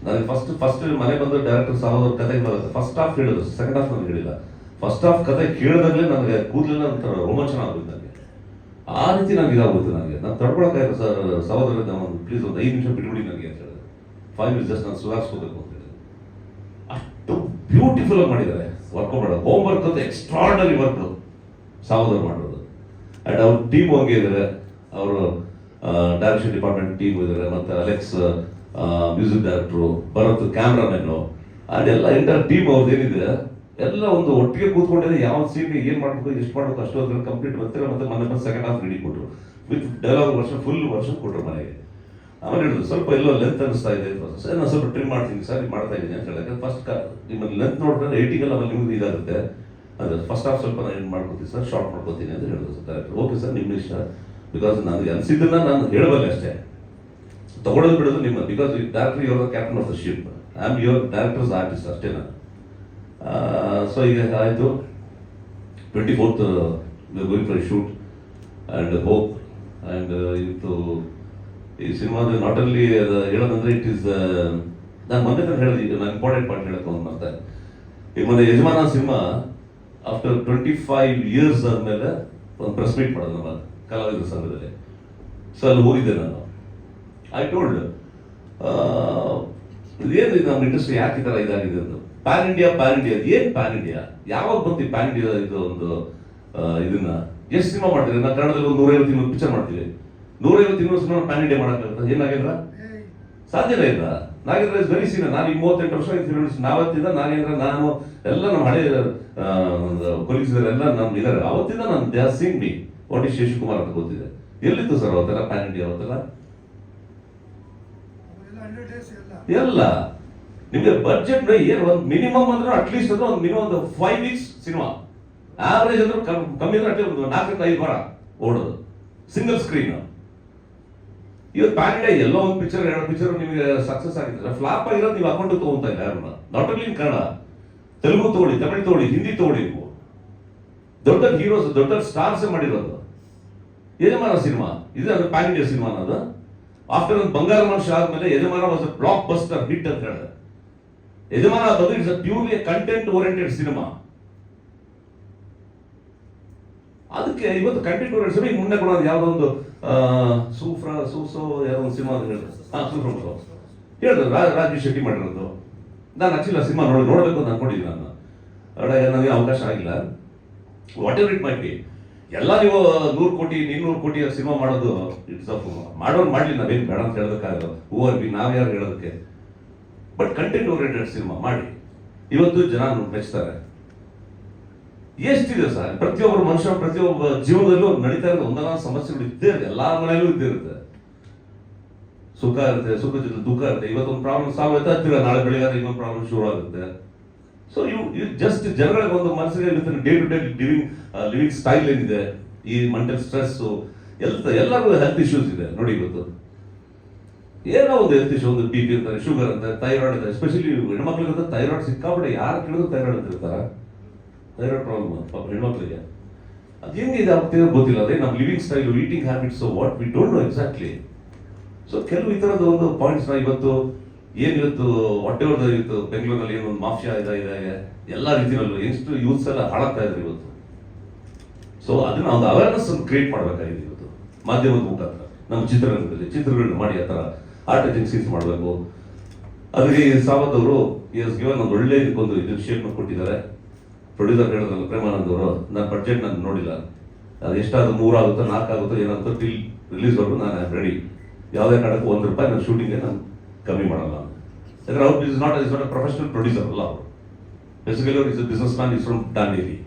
ನನಗೆ ಫಸ್ಟ್ ಮನೆ ಬಂದು ಡೈರೆಕ್ಟರ್ ಸಾವೋದ್ರ ಕತೆ ಬರುತ್ತೆ. ಫಸ್ಟ್ ಹಾಫ್ ಹೇಳಿದ್ರು, ಸೆಕೆಂಡ್ ಹಾಫ್ ನನಗೆ ಹೇಳಿಲ್ಲ. ಫಸ್ಟ್ ಹಾಫ್ ಕತೆ ಕೇಳಿದಾಗಲೇ ನನಗೆ ಕೂದಲಿನ ಒಂಥರ ರೋಮಾಂಚನ ಆಗುತ್ತೆ ನನಗೆ. ಆ ರೀತಿ ನನಗೆ ಇದಾಗುತ್ತೆ. ನಾನು ತಡ್ಕೊಳಕ್ಕಾಯ್ತು ಸರ್, ಸಹೋದರ ಪ್ಲೀಸ್ ಒಂದು 5 ನಿಮಿಷ ಬಿಟ್ಬಿಡಿ ನನಗೆ ಅಂತ ಹೇಳಿದೆ. 5 minutes ಜಸ್ಟ್ ನಾನು ಸುಧಾರಿಸ್ಕೋಬೇಕು ಅಂತ ಹೇಳಿ. ಅಷ್ಟು ಬ್ಯೂಟಿಫುಲ್ ಆಗಿ ಮಾಡಿದ್ದಾರೆ. ವರ್ಕ್ ಮಾಡೋದು ಹೋಮ್ ವರ್ಕ್ ಅಂತ ಎಕ್ಸ್ಟ್ರಾರ್ಡನರಿ ವರ್ಕ್ ಸಹೋದರ ಮಾಡೋದು. ಆ್ಯಂಡ್ ಅವ್ರ ಟೀಮ್ ಹಂಗೆ ಇದ್ದಾರೆ. ಅವರು ಡೈರೆಕ್ಷನ್ ಡಿಪಾರ್ಟ್ಮೆಂಟ್ ಟೀಮ್ ಇದ್ದಾರೆ, ಮತ್ತು ಅಲೆಕ್ಸ್ ಮ್ಯೂಸಿಕ್ ಡೈರೆಕ್ಟ್ರು, ಭರತ್ ಕ್ಯಾಮ್ರಾಮನ್ನು, ಅದೆಲ್ಲ ಎಂಟರ್ ಟೀಮ್ ಅವ್ರದ್ದು ಏನಿದೆ ಎಲ್ಲ ಒಂದು ಒಟ್ಟಿಗೆ ಕೂತ್ಕೊಂಡಿದೆ. ಯಾವ ಸೀನ್ಗೆ ಏನು ಮಾಡಬೇಕು, ಎಷ್ಟು ಮಾಡಬೇಕು ಅಷ್ಟು ಅದ್ರ ಕಂಪ್ಲೀಟ್ ಬರ್ತಾರೆ. ಮತ್ತೆ ಮೊನ್ನೆ ಸೆಕೆಂಡ್ ಹಾಫ್ ರೆಡಿ ಕೊಟ್ಟರು ವಿತ್ ಡೈಲಾಗ್ ಫುಲ್ ವರ್ಷನ್ ಕೊಟ್ಟರು ಮನೆಗೆ. ಆಮೇಲೆ ಹೇಳಿದ್ರು ಸ್ವಲ್ಪ ಎಲ್ಲೋ ಲೆಂತ್ ಅನಿಸ್ತಾ ಇದೆ ಸರ್, ನಾನು ಸ್ವಲ್ಪ ಟ್ರಿಮ್ ಮಾಡ್ತೀನಿ ಸರ್, ಮಾಡ್ತಾ ಇದ್ದೀನಿ ಅಂತ ಹೇಳಿದ್ರೆ ಫಸ್ಟ್ ನಿಮ್ಮಲ್ಲಿ ಲೆಂತ್ ನೋಡಿದ್ರೆ 80 ಆಮೇಲೆ ನಿಮ್ಗೆ ಇದಾಗುತ್ತೆ. ಅದು ಫಸ್ಟ್ ಹಾಫ್ ಸ್ವಲ್ಪ ನಾನು ಏನು ಮಾಡ್ಕೊತೀನಿ ಸರ್, ಶಾರ್ಟ್ ಮಾಡ್ಕೊತೀನಿ ಅಂತ ಹೇಳಿದ್ರು ಸರ್ ಡೈರೆಕ್ಟರ್. ಓಕೆ ಸರ್, ನಿಮ್ಮ ಇಷ್ಟ, ಬಿಕಾಸ್ ನನಗೆ ಅನಿಸಿದ್ದನ್ನ ನಾನು ಹೇಳಬಲ್ಲೆ ಅಷ್ಟೇ, ತಗೊಳ್ಳೋದು ಬಿಡೋದು ನಿಮ್ಮ, because director your the captain of the ship, I am your directors artist ಅಷ್ಟೇ ನಾನು. ಸೊ ಈಗ ಆಯಿತು, 24th we going for shoot and hope. And ಇವತ್ತು ಈ ಸಿನಿಮಾದ ನಾಟ್ ಓನ್ಲಿ ಹೇಳೋದಂದ್ರೆ ಇಟ್ ಈಸ್, ನಾನು ಮೊನ್ನೆ ಹೇಳಿದೆ, ಈಗ ನಾನು ಇಂಪಾರ್ಟೆಂಟ್ ಪಾಯಿಂಟ್ ಹೇಳಕ್ಕೆ ಒಂದು ಮಾಡ್ತಾರೆ. ಈಗ ಮೊನ್ನೆ ಯಜಮಾನ ಸಿನಿಮಾ ಆಫ್ಟರ್ 25 years ಆದಮೇಲೆ ಒಂದು ಪ್ರೆಸ್ ಮೀಟ್ ಮಾಡೋದು ನಮ್ಮ ಕಲಾವಿದರ ಸಂಘದಲ್ಲಿ. ಸೊ ಅಲ್ಲಿ ಹೋಗಿದ್ದೆ ನಾನು. ಐ ಟೋಲ್ಡ್ ಏನು ಇದು ನಮ್ಮ ಇಂಡಸ್ಟ್ರಿ ಯಾಕೆ ಈ ಥರ ಇದಾಗಿದೆ ಅಂತ. ಪ್ಯಾನ್ ಇಂಡಿಯಾ ಏನು ಪ್ಯಾನ್ ಇಂಡಿಯಾ ಯಾವಾಗ ಬಂತು? ಪ್ಯಾನ್ ಇಂಡಿಯಾ ಇದು ಒಂದು ಇದನ್ನ ಎಷ್ಟು ಸಿನಿಮಾ ಮಾಡ್ತೀವಿ ನಾವು ಕನ್ನಡದಲ್ಲಿ? ಒಂದು 150 ಪಿಕ್ಚರ್ ಮಾಡ್ತೀವಿ. 150 ಸಿನಿಮಾ ಪ್ಯಾನ್ ಇಂಡಿಯಾ ಮಾಡೋಕ್ಕಾಗುತ್ತೆ? ಏನಾಗಿಲ್ಲ, ಸಾಧ್ಯನೇ ಇಲ್ಲ. Nagendra is very senior. ನಾನು ಈಗ 38 ವರ್ಷ ಫಿಲ್ಮ್ ನಾವತ್ತಿಂದ ನಾಗೇಂದ್ರ, ನಾನು ಎಲ್ಲ ನಮ್ಮ ಹಳೆ ಕೊಲೀಗ್ಸ್ ಎಲ್ಲ ನಮ್ಮ ಇದ್ದಾರೆ. ಅವತ್ತಿಂದ ನಾನು they are seen me what is Shashikumar ಅಂತ ಗೊತ್ತಿದೆ. ಎಲ್ಲಿತ್ತು ಸರ್ ಅವತ್ತೆಲ್ಲ ಪ್ಯಾನ್ ಇಂಡಿಯಾ? ಅವತ್ತೆಲ್ಲ ಎಲ್ಲ ನಿಮಗೆ ಬಡ್ಜೆಟ್ ಏನು ಒಂದು ಮಿನಿಮಮ್ ಅಂದ್ರೆ ಅಟ್ಲೀಸ್ಟ್ ಅಂದ್ರೆ ಒಂದು ಮಿನಿಮಮ್ ಒಂದು 5 weeks ಸಿನಿಮಾ, ಆವರೇಜ್ ಅಂದ್ರೆ ಕಮ್ಮಿ ಅಂದ್ರೆ ಅಟ್ಲೀಸ್ಟ್ ಒಂದು 4 ರಿಂದ 5 ವಾರ ಓಡೋದು ಸಿಂಗಲ್ ಸ್ಕ್ರೀನ್. ಇವತ್ತು ಪ್ಯಾನ್ ಇಂಡಿಯಾ ಎಲ್ಲೋ ಒಂದು ಪಿಕ್ಚರ್ 2 ಪಿಕ್ಚರ್ ನಿಮಗೆ ಸಕ್ಸಸ್ ಆಗಿದ್ರೆ ಫ್ಲಾಪ್ ಆಗಿರೋದು ನೀವು ಅಕೌಂಟ್ ತಗೊಂತಾ ಇಲ್ಲ ಯಾರನ್ನ. Not only in Kannada, Telugu ತಗೊಳ್ಳಿ, ತಮಿಳ್ ತಗೊಳ್ಳಿ, ಹಿಂದಿ ತಗೊಳ್ಳಿ. ನೀವು ದೊಡ್ಡ ಹೀರೋಸ್, ದೊಡ್ಡ ಸ್ಟಾರ್ಸ್ ಮಾಡಿರೋದು ಯಜಮಾನ ಸಿನಿಮಾ. ಇದು ಅಂದ್ರೆ ಪ್ಯಾನ್ ಇಂಡಿಯಾ ಸಿನಿಮಾ ಅನ್ನೋದು. ಆಫ್ಟರ್ ಒಂದು ಬಂಗಾರ ಮನುಷ್ಯ ಆದ್ಮೇಲೆ Yajamana was a blockbuster hit ಅಂತ ಹೇಳಿದೆ. ಯಜಮಾನ ಬಂದು it's a purely content oriented cinema. ಅದಕ್ಕೆ ಇವತ್ತು ಕಂಟೆಂಟ್ ಓರಿಯೆಂಟೆಡ್ ಸಿನಿಮಾ. ಈಗ ಮುಂದೆ ಕೂಡ ಯಾವುದೋ ಒಂದು ಸೂಸೋ ಯಾವುದೋ ಒಂದು ಸಿನಿಮಾ ಹೇಳಿದ್ರು, ರಾಜೀವ್ ಶೆಟ್ಟಿ ಮಾಡಿರೋದು. ನಾನು ಆಕ್ಚುಲಿ ಆ ಸಿನಿಮಾ ನೋಡಬೇಕು ಅಂತ ಅನ್ಕೊಂಡಿದ್ದೀನಿ. ನನಗೆ ಅವಕಾಶ ಆಗಿಲ್ಲ. What ever it might be, ಎಲ್ಲ ನೀವು 100 ಕೋಟಿ 200 ಕೋಟಿ ಸಿನಿಮಾ ಮಾಡೋದು ಇಟ್ಸ್ ಆಫ್ ಮಾಡೋರು ಮಾಡಲಿ, ನಾವೇನು ಬೇಡ ಅಂತ ಹೇಳೋದಕ್ಕಾಗಲ್ಲ. ಹೂ ಆರ್ ಬಿ, ನಾವು ಯಾರು ಹೇಳೋದಕ್ಕೆ. ಬಟ್ ಕಂಟೆಂಟ್ ಓರಿಯೆಂಟೆಡ್ ಸಿನಿಮಾ ಮಾಡಿ ಇವತ್ತು ಜನ ಮೆಚ್ತಾರೆ. ಎಷ್ಟಿದೆ ಸರ್, ಪ್ರತಿಯೊಬ್ಬರು ಮನುಷ್ಯ ಪ್ರತಿಯೊಬ್ಬ ಜೀವನದಲ್ಲೂ ನಡೀತಾ ಇರೋದು ಒಂದಲ್ಲ ಸಮಸ್ಯೆಗಳು ಇದ್ದೇ ಇರುತ್ತೆ. ಎಲ್ಲಾ ಮನೆಯಲ್ಲೂ ಇದ್ದೇ ಇರುತ್ತೆ. ಸುಖ ಇರುತ್ತೆ, ಸುಖ ಜೊತೆ ದುಃಖ ಇರುತ್ತೆ. ಇವತ್ತೊಂದು ಪ್ರಾಬ್ಲಮ್ ಸಾಲ್ವ್ ಆಯ್ತಾ ಹತ್ತಿರ, ನಾಳೆ ಬೆಳಿಗ್ಗೆ ಇನ್ನೊಂದು ಪ್ರಾಬ್ಲಮ್ ಶುರು ಆಗುತ್ತೆ. ಸೊ ಇವು ಜಸ್ಟ್ ಜನಗಳಿಗೆ ಒಂದು ಮನಸ್ಸಿಗೆ day to day living style ಏನಿದೆ, ಈ ಮೆಂಟಲ್ ಸ್ಟ್ರೆಸ್ ಎಲ್ಲರಿಗೂ ಹೆಲ್ತ್ ಇಶ್ಯೂಸ್ ಇದೆ ನೋಡಿ. ಇವತ್ತು ಏನೋ ಒಂದು ಹೆಲ್ತ್ ಇಶ್ಯೂ, ಒಂದು BP ಅಂತಾರೆ, ಶುಗರ್ ಅಂತಾರೆ, ಥೈರಾಯ್ಡ್ ಅಂತಾರೆ. ಎಸ್ಪೆಷಲಿ ಹೆಣ್ಮಕ್ಳಿಗೆ ಥೈರಾಯ್ಡ್ ಸಿಕ್ಕಾಪಟ್ಟೆ. ಯಾರು ಕೇಳಿದ್ರು ಥೈರಾಯ್ಡ್ ಅಂತ ಇರ್ತಾರ. ಥೈರಾಯ್ಡ್ ಪ್ರಾಬ್ಲಮ್ ಪಾಪ ಹೆಣ್ಮಕ್ಳಿಗೆ ಅದು ಹೆಂಗಿದೆ ಆಗ್ತಿದೆ ಗೊತ್ತಿಲ್ಲ. ಅದೇ ನಮ್ಮ living style, eating habits, what we don't know exactly. So ಕೆಲವು ಈ ಥರದ ಒಂದು ಪಾಯಿಂಟ್ಸ್ನ ಇವತ್ತು ಏನಿವತ್ತು ವಾಟ್ ಎವರ್ ಇವತ್ತು ಬೆಂಗಳೂರಲ್ಲಿ ಏನೊಂದು ಮಾಫಿಯಾ ಇದೆ ಎಲ್ಲ ರೀತಿಯಲ್ಲೂ ಎಷ್ಟು ಯೂತ್ಸ್ ಎಲ್ಲ ಹಾಳಾಗ್ತಾ ಇದ್ರು ಇವತ್ತು. ಸೊ ಅದನ್ನ ಒಂದು ಅವೇರ್ನೆಸ್ ಅನ್ನು ಕ್ರಿಯೇಟ್ ಮಾಡಬೇಕಾಗಿದೆ ಇವತ್ತು ಮಾಧ್ಯಮದ ಮುಖಾಂತರ. ನಮ್ಮ ಚಿತ್ರರಂಗದಲ್ಲಿ ಚಿತ್ರಗಳನ್ನ ಮಾಡಿ ಆ ಥರ ಆರ್ಟ್ ಏಜೆನ್ಸೀಸ್ ಮಾಡಬೇಕು. ಅದಕ್ಕೆ ಸಾವತ್ ಅವರು ಗಿವನ್ ಒಂದು ಒಳ್ಳೆ ಒಂದು ಇದು ಶೇಪ್ನ ಕೊಟ್ಟಿದ್ದಾರೆ. ಪ್ರೊಡ್ಯೂಸರ್ ಹೇಳಿದ್ರಲ್ಲ ಪ್ರೇಮಾನಂದ್ ಅವರು, ನನ್ನ ಬಡ್ಜೆಟ್ ನಾನು ನೋಡಿಲ್ಲ, ಅದು ಎಷ್ಟಾದ್ರು 3 ಆಗುತ್ತೋ 4 ಆಗುತ್ತೋ ಏನಾಗುತ್ತೋ ಟಿಲ್ ರಿಲೀಸ್ವರೆಗೂ ನಾನು ರೆಡಿ. ಯಾವುದೇ ಕಾರಣಕ್ಕೂ ₹1 ನನ್ನ ಶೂಟಿಂಗ್ಗೆ ನಾನು ಕಮ್ಮಿ ಮಾಡಲ್ಲ. ಯಾಕಂದ್ರೆ ಅವ್ರು is not a professional producer ಅಲ್ಲ. ಅವರು ಬೇಸಿಕಲಿ ಅವ್ರು is a business man, is from Dandeli.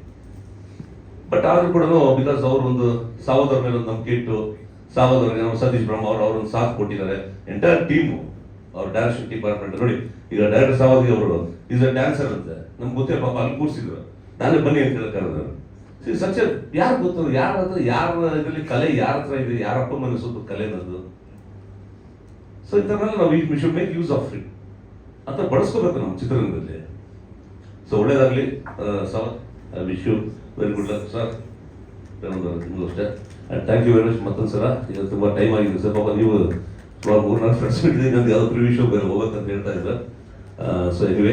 But ಆದ್ರೂ ಕೂಡ ಬಿಕಾಸ್ ಅವರು ಒಂದು ಸಹೋದರ ಮೇಲೆ ಒಂದು ನಂಬಿಕೆ ಇಟ್ಟು, ಸಹೋದರಿಗೆ ನಾವು ಸತೀಶ್ ಬ್ರಹ್ಮ ಅವರು ಅವ್ರೊಂದು ಸಾಥ್ ಕೊಟ್ಟಿದ್ದಾರೆ. ಎಂಟೈರ್ ಟೀಮು, ಅವ್ರ ಡೈರೆಕ್ಷನ್ ಡಿಪಾರ್ಟ್ಮೆಂಟ್ ನೋಡಿ. ಈಗ ಡೈರೆಕ್ಟರ್ ಸಾವದಿ ಅವರು ಈಸ್ ಅ ಡ್ಯಾನ್ಸರ್ ಅಂತೆ, ನಮ್ಗೆ ಗೊತ್ತೇ ಪಾಪ ಅಲ್ಲಿ ಕೂರಿಸಿದ್ರು. ನಾನೇ ಬನ್ನಿ ಅಂತ ಹೇಳ್ತಾರೆ. ಸಚ್ ಯಾರು ಗೊತ್ತು, ಯಾರ ಹತ್ರ ಯಾರ ಇದರಲ್ಲಿ ಕಲೆ ಯಾರ ಹತ್ರ ಇದೆ, ಯಾರಪ್ಪ ಮನಸ್ಸು ಕಲೆ ಅನ್ನೋದು. ಸೊ ಈ ಥರ ನಾವು we should make use of it ಅಂತ ಬಳಸ್ಕೋಬೇಕು ನಮ್ಮ ಚಿತ್ರರಂಗದಲ್ಲಿ. ಸೊ ಒಳ್ಳೇದಾಗಲಿ sir. I wish you very good luck sir. ನಿಮಗೂ ಅಷ್ಟೇ. And thank you very much ಮತ್ತೊಂದು ಸಲ. ಈಗ ತುಂಬ ಟೈಮ್ ಆಗಿದೆ ಸರ್. ಪಾಪ ನೀವು ಸುಮಾರು 3-4 ಫ್ರೆಂಡ್ಸ್ ಇದ್ದೀನಿ, ನಂದು ಯಾವುದೋ ಪ್ರಿವ್ಯೂ ಶೋ ಬೇರೆ ಹೋಗುತ್ತಂತ ಹೇಳ್ತಾ ಇದ್ದ. ಸೊ ಎನಿವೆ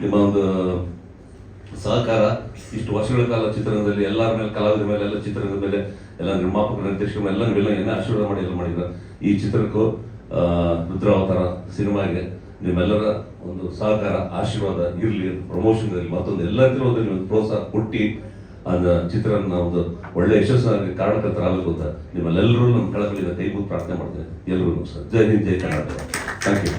ನಿಮ್ಮ ಒಂದು ಸಹಕಾರ ಇಷ್ಟು ವರ್ಷಗಳ ಕಾಲ ಚಿತ್ರರಂಗದಲ್ಲಿ ಎಲ್ಲರ ಮೇಲೆ, ಕಲಾವಿದರ ಮೇಲೆ, ಎಲ್ಲ ಚಿತ್ರರಂಗದ ಮೇಲೆ, ಎಲ್ಲ ನಿರ್ಮಾಪಕರ, ನಿರ್ದೇಶಕರ ಮೇಲೆ ನೀವೆಲ್ಲ ಏನೇ ಆಶೀರ್ವಾದ ಮಾಡಿ ಎಲ್ಲ ಮಾಡಿದ್ರ. ಈ ಚಿತ್ರಕ್ಕೂ ರುದ್ರಾವತಾರ ಸಿನಿಮಾಗೆ ನಿಮ್ಮೆಲ್ಲರ ಒಂದು ಸಹಕಾರ, ಆಶೀರ್ವಾದ ಇರಲಿ, ಪ್ರಮೋಷನ್ ಇರಲಿ, ಮತ್ತೊಂದು ಎಲ್ಲರಿಗೂ ಒಂದು ನೀವು ಪ್ರೋತ್ಸಾಹ ಕೊಟ್ಟು ಅದನ್ನ ಚಿತ್ರನ ಒಂದು ಒಳ್ಳೆ ಯಶಸ್ಸಾಗಿ ಕಾರಣಕರ್ತರಾಗಬೇಕು ಅಂತ ನಿಮ್ಮೆಲ್ಲರೂ ನಮ್ಮ ಕಳಕಳಿಯಿಂದ ಕೈ ಮುಗಿದು ಪ್ರಾರ್ಥನೆ ಮಾಡ್ತೇನೆ. ಎಲ್ಲರಿಗೂ ನಮಸ್ಕಾರ. ಜೈ ಹಿಂದ್, ಜೈ ಕರ್ನಾಟಕ. Thank you.